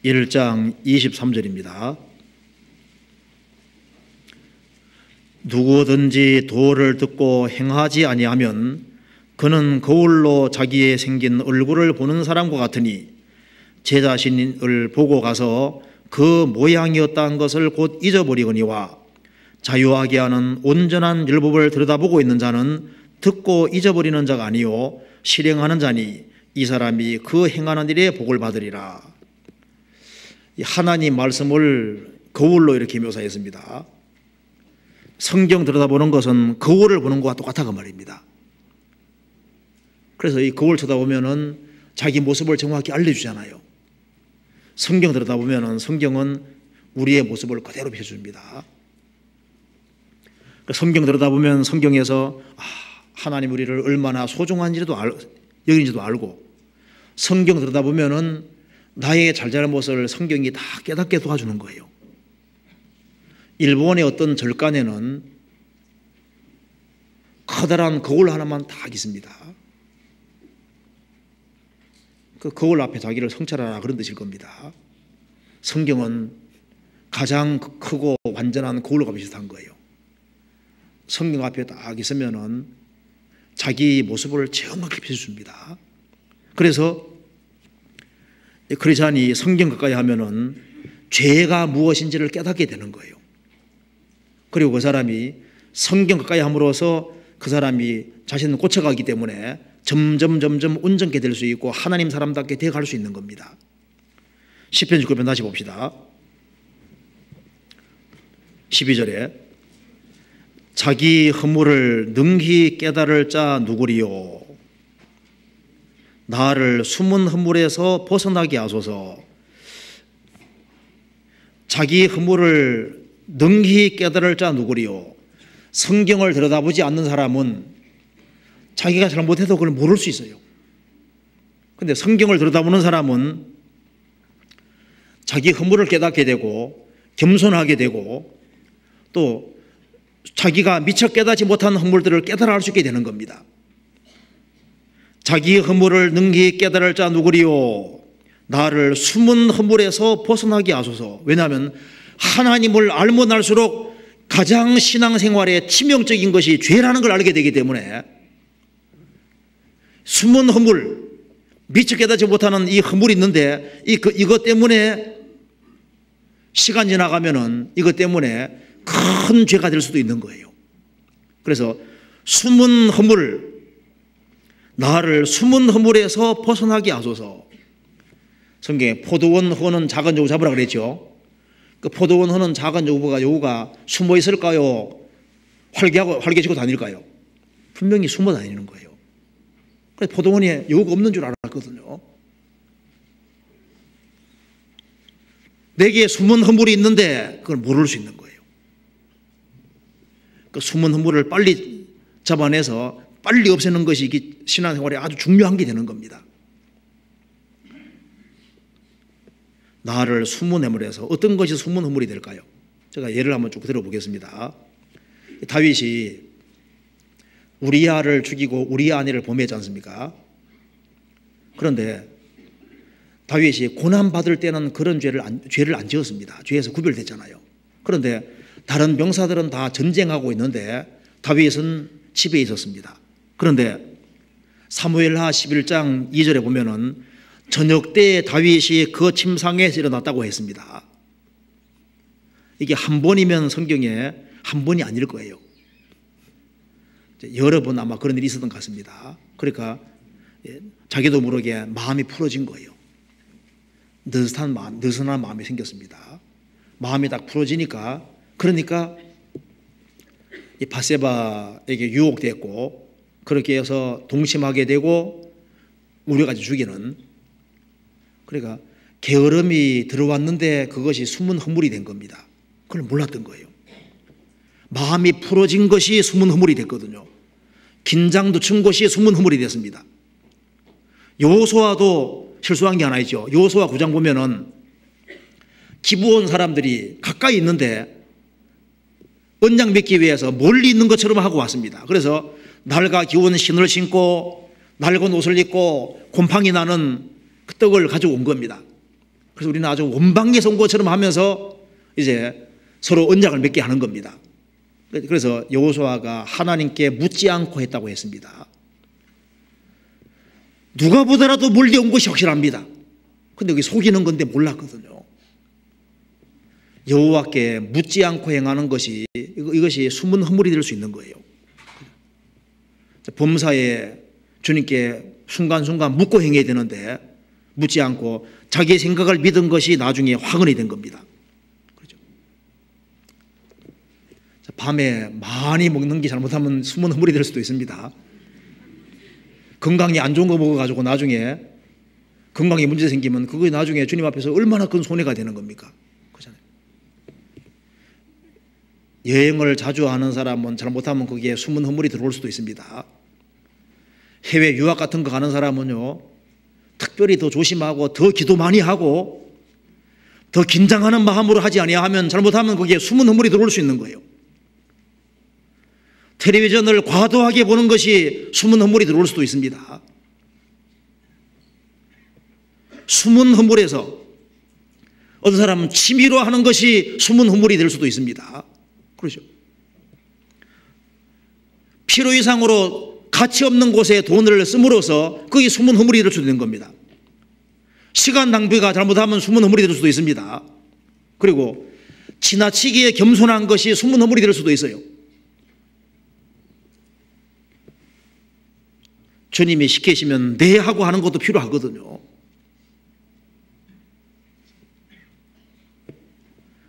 (1장) 23절입니다. 누구든지 도를 듣고 행하지 아니하면 그는 거울로 자기의 생긴 얼굴을 보는 사람과 같으니 제 자신을 보고 가서 그 모양이었다는 것을 곧 잊어버리거니와 자유하게 하는 온전한 율법을 들여다보고 있는 자는 듣고 잊어버리는 자가 아니요 실행하는 자니 이 사람이 그 행하는 일에 복을 받으리라. 하나님 말씀을 거울로 이렇게 묘사했습니다. 성경 들여다보는 것은 거울을 보는 것과 똑같다고 말입니다. 그래서 이 거울 쳐다보면은 자기 모습을 정확히 알려주잖아요. 성경 들여다보면은 성경은 우리의 모습을 그대로 비춰줍니다. 성경 들여다보면 성경에서 하나님 우리를 얼마나 소중한지도 여기는지도 알고, 성경 들여다보면은 나의 잘잘못을 성경이 다 깨닫게 도와주는 거예요. 일본의 어떤 절간에는 커다란 거울 하나만 딱 있습니다. 그 거울 앞에 자기를 성찰하라 그런 뜻일 겁니다. 성경은 가장 크고 완전한 거울과 비슷한 거예요. 성경 앞에 딱 있으면은 자기 모습을 정확히 비춰줍니다. 그래서 크리스찬이 성경 가까이 하면은 죄가 무엇인지를 깨닫게 되는 거예요. 그리고 그 사람이 성경 가까이 함으로써 그 사람이 자신을 고쳐가기 때문에 점점 온전케 될 수 있고 하나님 사람답게 되어갈 수 있는 겁니다. 시편 19편 다시 봅시다. 12절에 자기 허물을 능히 깨달을 자 누구리요? 나를 숨은 허물에서 벗어나게 하소서. 자기 허물을 능히 깨달을 자 누구리요? 성경을 들여다보지 않는 사람은 자기가 잘못해도 그걸 모를 수 있어요. 그런데 성경을 들여다보는 사람은 자기 허물을 깨닫게 되고 겸손하게 되고 또 자기가 미처 깨닫지 못한 허물들을 깨달아 알 수 있게 되는 겁니다. 자기 허물을 능히 깨달을 자 누구리요? 나를 숨은 허물에서 벗어나게 하소서. 왜냐하면 하나님을 알면 알수록 가장 신앙생활에 치명적인 것이 죄라는 걸 알게 되기 때문에 숨은 허물, 미처 깨닫지 못하는 이 허물이 있는데 이것 때문에 시간 지나가면은 이것 때문에 큰 죄가 될 수도 있는 거예요. 그래서 숨은 허물, 나를 숨은 허물에서 벗어나게 하소서. 성경에 포도원 허는 작은 여우 잡으라 그랬죠. 그 포도원 허는 작은 여우가 숨어 있을까요? 활개치고 다닐까요? 분명히 숨어 다니는 거예요. 그래서 포도원에 여우가 없는 줄 알았거든요. 내게 숨은 허물이 있는데 그걸 모를 수 있는 거예요. 그 숨은 허물을 빨리 잡아내서 빨리 없애는 것이 이게 신앙생활에 아주 중요한 게 되는 겁니다. 나를 숨은 허물에서 어떤 것이 숨은 허물이 될까요? 제가 예를 한번 쭉 들어보겠습니다. 다윗이 우리아를 죽이고 우리아 아내를 범했지 않습니까? 그런데 다윗이 고난받을 때는 그런 죄를 안 지었습니다. 죄에서 구별됐잖아요. 그런데 다른 병사들은 다 전쟁하고 있는데 다윗은 집에 있었습니다. 그런데 사무엘하 11장 2절에 보면은 저녁 때에 다윗이 그 침상에서 일어났다고 했습니다. 이게 한 번이면 성경에 한 번이 아닐 거예요. 여러 번 아마 그런 일이 있었던 것 같습니다. 그러니까 자기도 모르게 마음이 풀어진 거예요. 느슨한 마음이 생겼습니다. 마음이 딱 풀어지니까 그러니까 이 밧세바에게 유혹됐고 그렇게 해서 동심하게 되고 우려까지 죽이는, 그러니까 게으름이 들어왔는데 그것이 숨은 허물이 된 겁니다. 그걸 몰랐던 거예요. 마음이 풀어진 것이 숨은 허물이 됐거든요. 긴장도 춘 것이 숨은 허물이 됐습니다. 여호수아도 실수한 게 하나 있죠. 여호수아 9장 보면은 기브온 사람들이 가까이 있는데 언약 맺기 위해서 멀리 있는 것처럼 하고 왔습니다. 그래서 낡아 기운 신을 신고 낡은 옷을 입고 곰팡이 나는 그 떡을 가지고 온 겁니다. 그래서 우리는 아주 원방에서 온 것처럼 하면서 이제 서로 언약을 맺게 하는 겁니다. 그래서 여호수아가 하나님께 묻지 않고 했다고 했습니다. 누가 보더라도 멀리 온 것이 확실합니다. 근데 여기 속이는 건데 몰랐거든요. 여호와께 묻지 않고 행하는 것이 이것이 숨은 허물이 될 수 있는 거예요. 범사에 주님께 순간순간 묻고 행해야 되는데 묻지 않고 자기의 생각을 믿은 것이 나중에 화근이 된 겁니다. 그렇죠? 밤에 많이 먹는 게 잘못하면 숨은 허물이 될 수도 있습니다. 건강이 안 좋은 거 먹어가지고 나중에 건강에 문제 생기면 그게 나중에 주님 앞에서 얼마나 큰 손해가 되는 겁니까? 그렇잖아요. 여행을 자주 하는 사람은 잘못하면 거기에 숨은 허물이 들어올 수도 있습니다. 해외 유학 같은 거 가는 사람은요, 특별히 더 조심하고 더 기도 많이 하고 더 긴장하는 마음으로 하지 아니하면 잘못하면 거기에 숨은 허물이 들어올 수 있는 거예요. 텔레비전을 과도하게 보는 것이 숨은 허물이 들어올 수도 있습니다. 숨은 허물에서 어떤 사람은 취미로 하는 것이 숨은 허물이 될 수도 있습니다. 그렇죠? 필요 이상으로 가치 없는 곳에 돈을 씀으로써 그게 숨은 허물이 될 수도 있는 겁니다. 시간 낭비가 잘못하면 숨은 허물이 될 수도 있습니다. 그리고 지나치게 겸손한 것이 숨은 허물이 될 수도 있어요. 주님이 시키시면 네 하고 하는 것도 필요하거든요.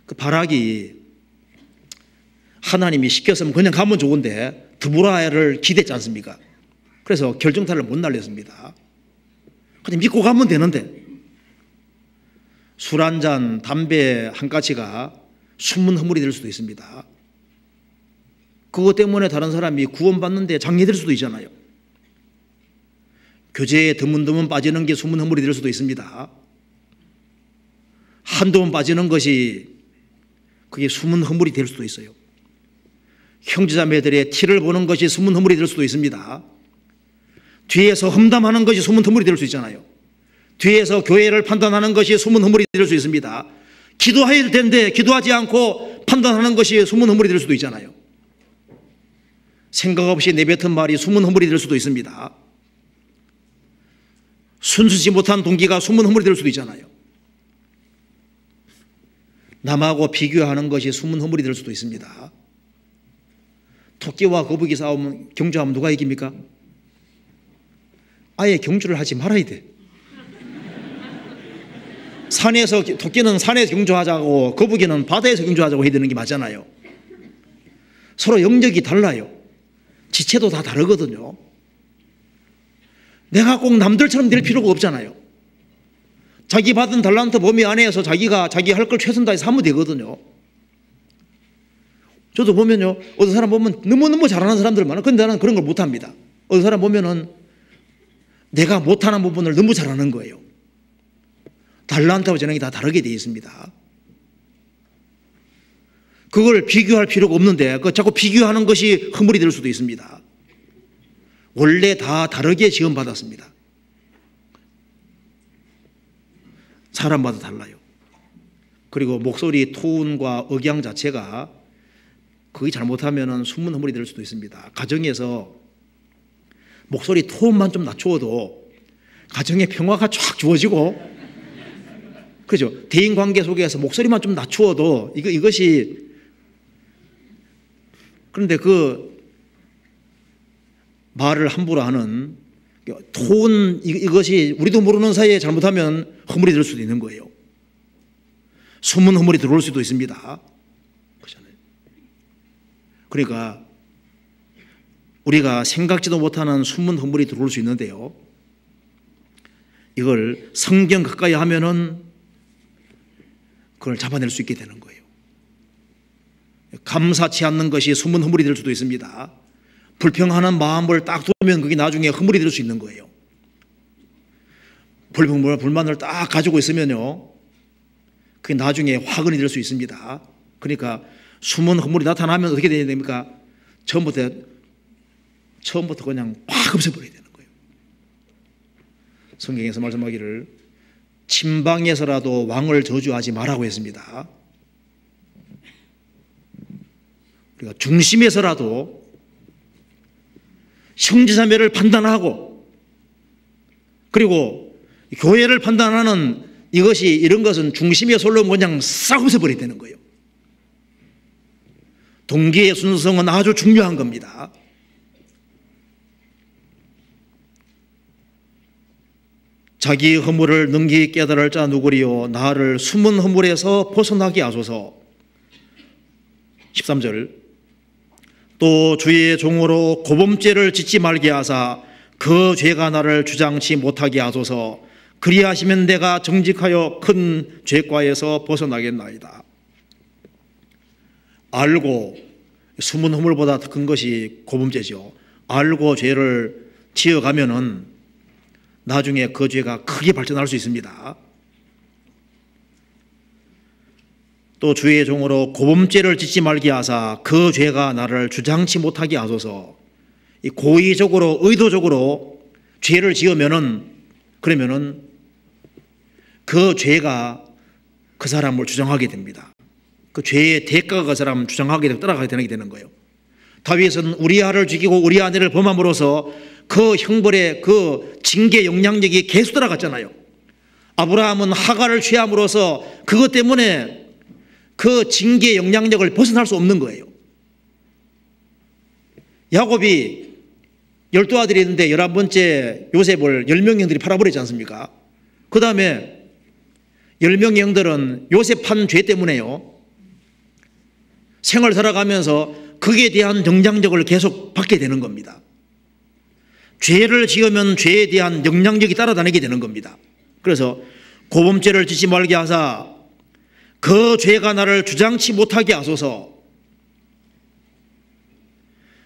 그 바락이 하나님이 시켰으면 그냥 가면 좋은데 드보라를 기댔지 않습니까? 그래서 결정타를 못 날렸습니다. 그냥 믿고 가면 되는데 술 한 잔, 담배 한 가지가 숨은 허물이 될 수도 있습니다. 그것 때문에 다른 사람이 구원받는데 장애될 수도 있잖아요. 교제에 드문드문 빠지는 게 숨은 허물이 될 수도 있습니다. 한두 번 빠지는 것이 그게 숨은 허물이 될 수도 있어요. 형제자매들의 티를 보는 것이 숨은 허물이 될 수도 있습니다. 뒤에서 험담하는 것이 숨은 허물이 될 수 있잖아요. 뒤에서 교회를 판단하는 것이 숨은 허물이 될 수 있습니다. 기도해야 될 텐데 기도하지 않고 판단하는 것이 숨은 허물이 될 수도 있잖아요. 생각 없이 내뱉은 말이 숨은 허물이 될 수도 있습니다. 순수치 못한 동기가 숨은 허물이 될 수도 있잖아요. 남하고 비교하는 것이 숨은 허물이 될 수도 있습니다. 토끼와 거북이 싸우면 경주하면 누가 이깁니까? 아예 경주를 하지 말아야 돼. 산에서, 토끼는 산에서 경주하자고 거북이는 바다에서 경주하자고 해야 되는 게 맞잖아요. 서로 영역이 달라요. 지체도 다 다르거든요. 내가 꼭 남들처럼 될 필요가 없잖아요. 자기 받은 달란트 범위 안에서 자기가 자기 할 걸 최선 다해서 하면 되거든요. 저도 보면요, 어떤 사람 보면 너무너무 잘하는 사람들 많아. 근데 나는 그런 걸 못합니다. 어떤 사람 보면은 내가 못하는 부분을 너무 잘하는 거예요. 달란트와 재능이 다 다르게 되어 있습니다. 그걸 비교할 필요가 없는데 자꾸 비교하는 것이 허물이 될 수도 있습니다. 원래 다 다르게 지원받았습니다. 사람마다 달라요. 그리고 목소리 톤과 억양 자체가 그게 잘못하면 숨은 허물이 될 수도 있습니다. 가정에서 목소리 톤만 좀 낮추어도 가정의 평화가 쫙 주어지고, 그죠? 대인관계 속에서 목소리만 좀 낮추어도 이것이, 그런데 그 말을 함부로 하는 톤, 이것이 우리도 모르는 사이에 잘못하면 허물이 될 수도 있는 거예요. 숨은 허물이 들어올 수도 있습니다. 그렇잖아요. 그러니까 우리가 생각지도 못하는 숨은 허물이 들어올 수 있는데요, 이걸 성경 가까이 하면은 그걸 잡아낼 수 있게 되는 거예요. 감사치 않는 것이 숨은 허물이 될 수도 있습니다. 불평하는 마음을 딱 두면 그게 나중에 허물이 될 수 있는 거예요. 불만을 딱 가지고 있으면요, 그게 나중에 화근이 될 수 있습니다. 그러니까 숨은 허물이 나타나면 어떻게 되야 됩니까? 처음부터 그냥 확 없애버려야 되는 거예요. 성경에서 말씀하기를 침방에서라도 왕을 저주하지 말라고 했습니다. 그러니까 중심에서라도 형제자매를 판단하고, 그리고 교회를 판단하는 이런 것은 중심의 솔로 그냥 싹 없애버려야 되는 거예요. 동기의 순수성은 아주 중요한 겁니다. 자기 허물을 능히 깨달을 자 누구리요, 나를 숨은 허물에서 벗어나게 하소서. 13절, 또 주의 종으로 고범죄를 짓지 말게 하사 그 죄가 나를 주장치 못하게 하소서. 그리하시면 내가 정직하여 큰 죄과에서 벗어나겠나이다. 알고, 숨은 허물보다 더 큰 것이 고범죄죠. 알고 죄를 지어가면은 나중에 그 죄가 크게 발전할 수 있습니다. 또 주의 종으로 고범죄를 짓지 말게 하사 그 죄가 나를 주장치 못하게 하소서. 이 고의적으로 의도적으로 죄를 지으면은, 그러면은 그 죄가 그 사람을 주장하게 됩니다. 그 죄의 대가가 그 사람을 주장하게 되고 따라가게 되는 거예요. 다윗은 우리아를 죽이고 우리아 아내를 범함으로써 그 형벌의 그 징계 영향력이 계속 따라갔잖아요. 아브라함은 하갈을 취함으로써 그것 때문에 그 징계 영향력을 벗어날 수 없는 거예요. 야곱이 12아들이 있는데 11번째 요셉을 10명의 형들이 팔아버리지 않습니까? 그 다음에 10명의 형들은 요셉 한 죄 때문에요, 생을 살아가면서 그에 대한 영향력을 계속 받게 되는 겁니다. 죄를 지으면 죄에 대한 영향력이 따라다니게 되는 겁니다. 그래서 고범죄를 짓지 말게 하사 그 죄가 나를 주장치 못하게 하소서.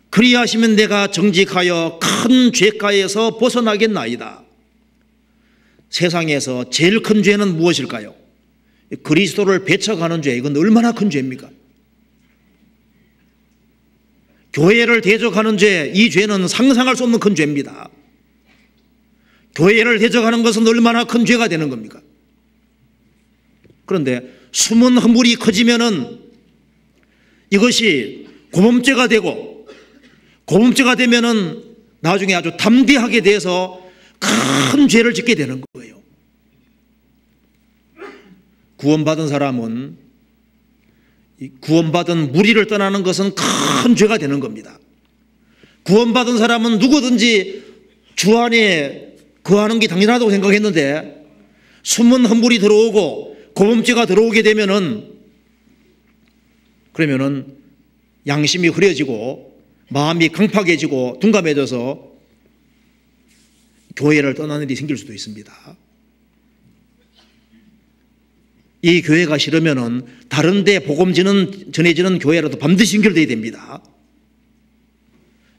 그리하시면 내가 정직하여 큰 죄가에서 벗어나겠나이다. 세상에서 제일 큰 죄는 무엇일까요? 그리스도를 배척하는 죄. 이건 얼마나 큰 죄입니까? 교회를 대적하는 죄, 이 죄는 상상할 수 없는 큰 죄입니다. 교회를 대적하는 것은 얼마나 큰 죄가 되는 겁니까? 그런데 숨은 허물이 커지면은 이것이 고범죄가 되고, 고범죄가 되면은 나중에 아주 담대하게 돼서 큰 죄를 짓게 되는 거예요. 구원받은 사람은, 구원받은 무리를 떠나는 것은 큰 죄가 되는 겁니다. 구원받은 사람은 누구든지 주 안에 거하는 게 당연하다고 생각했는데 숨은 허물이 들어오고 고범죄가 들어오게 되면은, 그러면은 양심이 흐려지고 마음이 강팍해지고 둔감해져서 교회를 떠나는 일이 생길 수도 있습니다. 이 교회가 싫으면은 다른 데 복음 전해지는 교회라도 반드시 연결되어야 됩니다.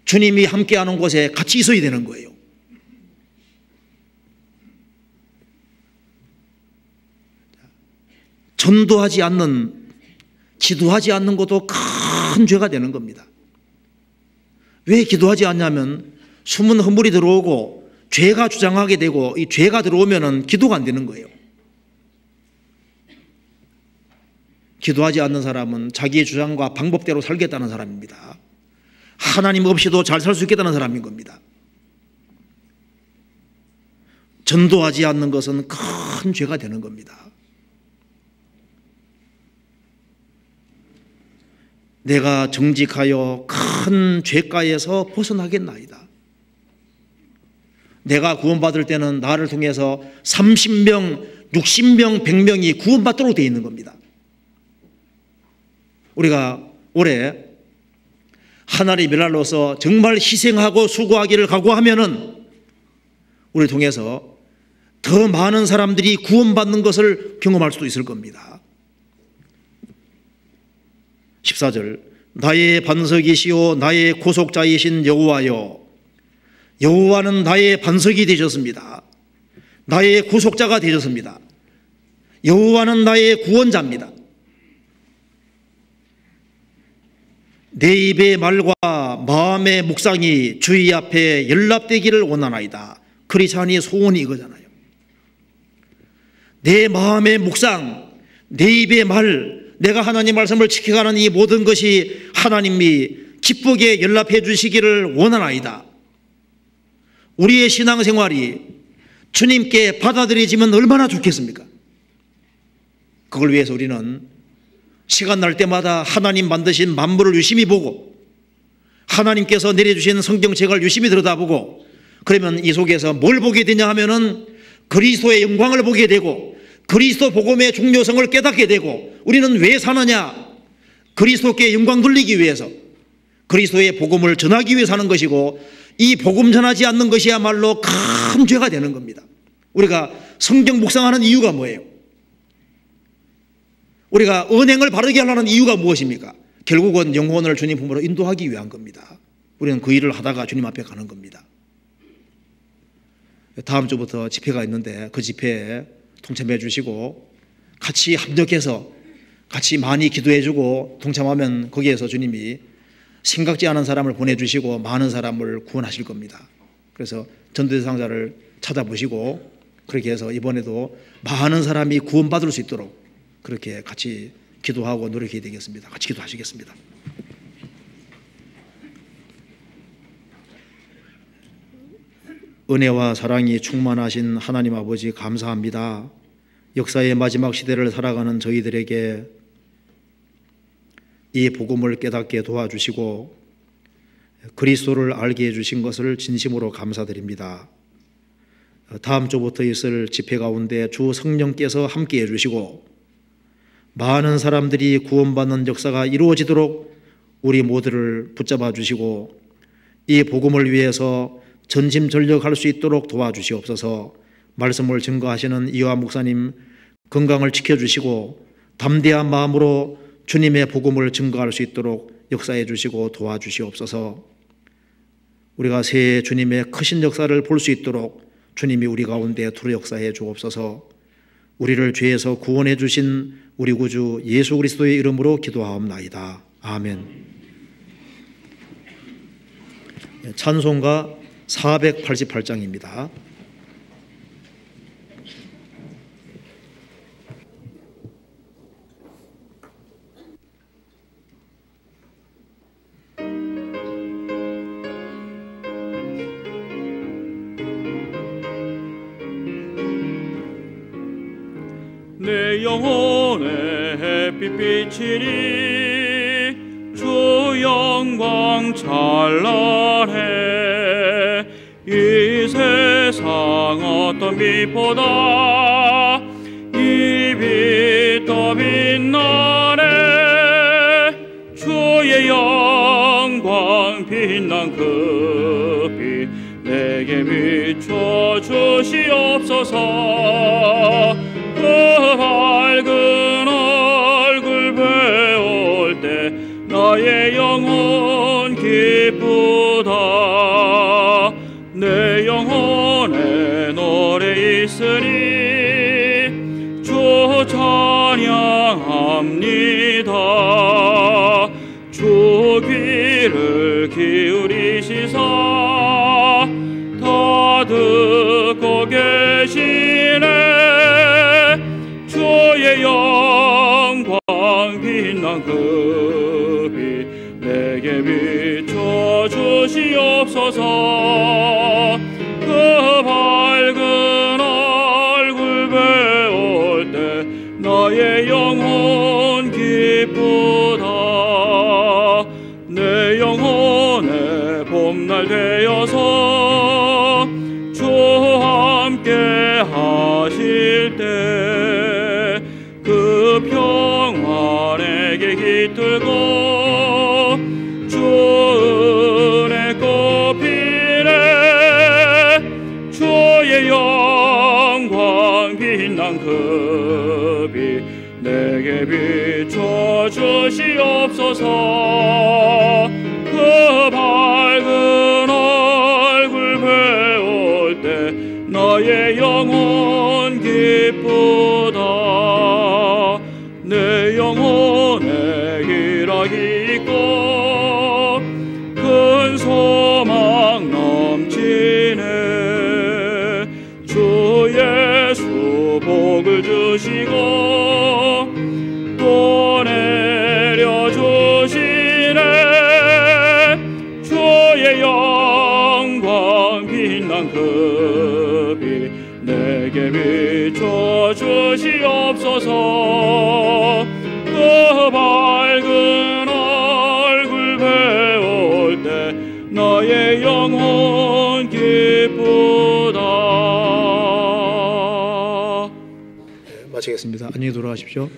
주님이 함께하는 곳에 같이 있어야 되는 거예요. 전도하지 않는, 기도하지 않는 것도 큰 죄가 되는 겁니다. 왜 기도하지 않냐면 숨은 허물이 들어오고 죄가 주장하게 되고, 이 죄가 들어오면은 기도가 안 되는 거예요. 기도하지 않는 사람은 자기의 주장과 방법대로 살겠다는 사람입니다. 하나님 없이도 잘 살 수 있겠다는 사람인 겁니다. 전도하지 않는 것은 큰 죄가 되는 겁니다. 내가 정직하여 큰 죄가에서 벗어나겠나이다. 내가 구원받을 때는 나를 통해서 30명, 60명, 100명이 구원받도록 되어 있는 겁니다. 우리가 올해 하나님의 멸날로서 정말 희생하고 수고하기를 각오하면은 우리를 통해서 더 많은 사람들이 구원받는 것을 경험할 수도 있을 겁니다. 14절, 나의 반석이시오 나의 구속자이신 여호와여. 여호와는 나의 반석이 되셨습니다. 나의 구속자가 되셨습니다. 여호와는 나의 구원자입니다. 내 입의 말과 마음의 묵상이 주의 앞에 연락되기를 원하나이다. 크리스찬의 소원이 이거잖아요. 내 마음의 묵상, 내 입의 말, 내가 하나님 말씀을 지켜가는 이 모든 것이 하나님이 기쁘게 연락해 주시기를 원하나이다. 우리의 신앙생활이 주님께 받아들여지면 얼마나 좋겠습니까? 그걸 위해서 우리는 시간 날 때마다 하나님 만드신 만물을 유심히 보고 하나님께서 내려주신 성경책을 유심히 들여다보고, 그러면 이 속에서 뭘 보게 되냐 하면은 그리스도의 영광을 보게 되고 그리스도 복음의 중요성을 깨닫게 되고, 우리는 왜 사느냐? 그리스도께 영광 돌리기 위해서, 그리스도의 복음을 전하기 위해 사는 것이고, 이 복음 전하지 않는 것이야말로 큰 죄가 되는 겁니다. 우리가 성경 묵상하는 이유가 뭐예요? 우리가 언행을 바르게 하려는 이유가 무엇입니까? 결국은 영혼을 주님 품으로 인도하기 위한 겁니다. 우리는 그 일을 하다가 주님 앞에 가는 겁니다. 다음 주부터 집회가 있는데 그 집회에 동참해 주시고 같이 합력해서 같이 많이 기도해 주고 동참하면 거기에서 주님이 생각지 않은 사람을 보내주시고 많은 사람을 구원하실 겁니다. 그래서 전도 대상자를 찾아보시고 그렇게 해서 이번에도 많은 사람이 구원받을 수 있도록 그렇게 같이 기도하고 노력해야 되겠습니다. 같이 기도하시겠습니다. 은혜와 사랑이 충만하신 하나님 아버지 감사합니다. 역사의 마지막 시대를 살아가는 저희들에게 이 복음을 깨닫게 도와주시고 그리스도를 알게 해주신 것을 진심으로 감사드립니다. 다음 주부터 있을 집회 가운데 주 성령께서 함께 해주시고 많은 사람들이 구원받는 역사가 이루어지도록 우리 모두를 붙잡아 주시고 이 복음을 위해서 전심전력할 수 있도록 도와주시옵소서. 말씀을 증거하시는 이화 목사님 건강을 지켜주시고 담대한 마음으로 주님의 복음을 증거할 수 있도록 역사해 주시고 도와주시옵소서. 우리가 새해 주님의 크신 역사를 볼 수 있도록 주님이 우리 가운데 두루 역사해 주옵소서. 우리를 죄에서 구원해 주신 우리 구주 예수 그리스도의 이름으로 기도하옵나이다. 아멘. 찬송가 488장입니다. 내 영혼의 햇빛 비치니 주 영광 찬란해. 이 세상 어떤 빛보다 이 빛 더 빛나네. 주의 영광 빛난 그 빛 내게 비춰 주시옵소서. 그 밝은 얼굴 배울 때 나의 영혼 기쁘다. 내 영혼에 노래 있으리 주 찬양합니다. 주 귀를 기울이시사 다 듣고 계시네. 주의 영광 빛난 그 빛 내게 비춰 주시옵소서. 그 밝은 얼굴 배울 때 나의 영혼 기쁘다. 내 영혼의 봄날 되어서 주와 함께 하실 때 그 평안에게 깃들고 주 은혜 꽃피네. 주의 영광 빛난 그 빛 내게 비춰 주시옵소서. 그 밝은 얼굴 배울 때 나의 영혼 기쁘다. 내 영혼에 희락이 있고 큰 소망 넘치네. 주 예수 복을 주시고 또 내려주시네. 주의 영광 빛난 그 빛 내게 비춰 주시옵소서. 그 밝은 얼굴 배울 때 나의 영혼 기쁘다. 마치겠습니다. 안녕히 돌아가십시오.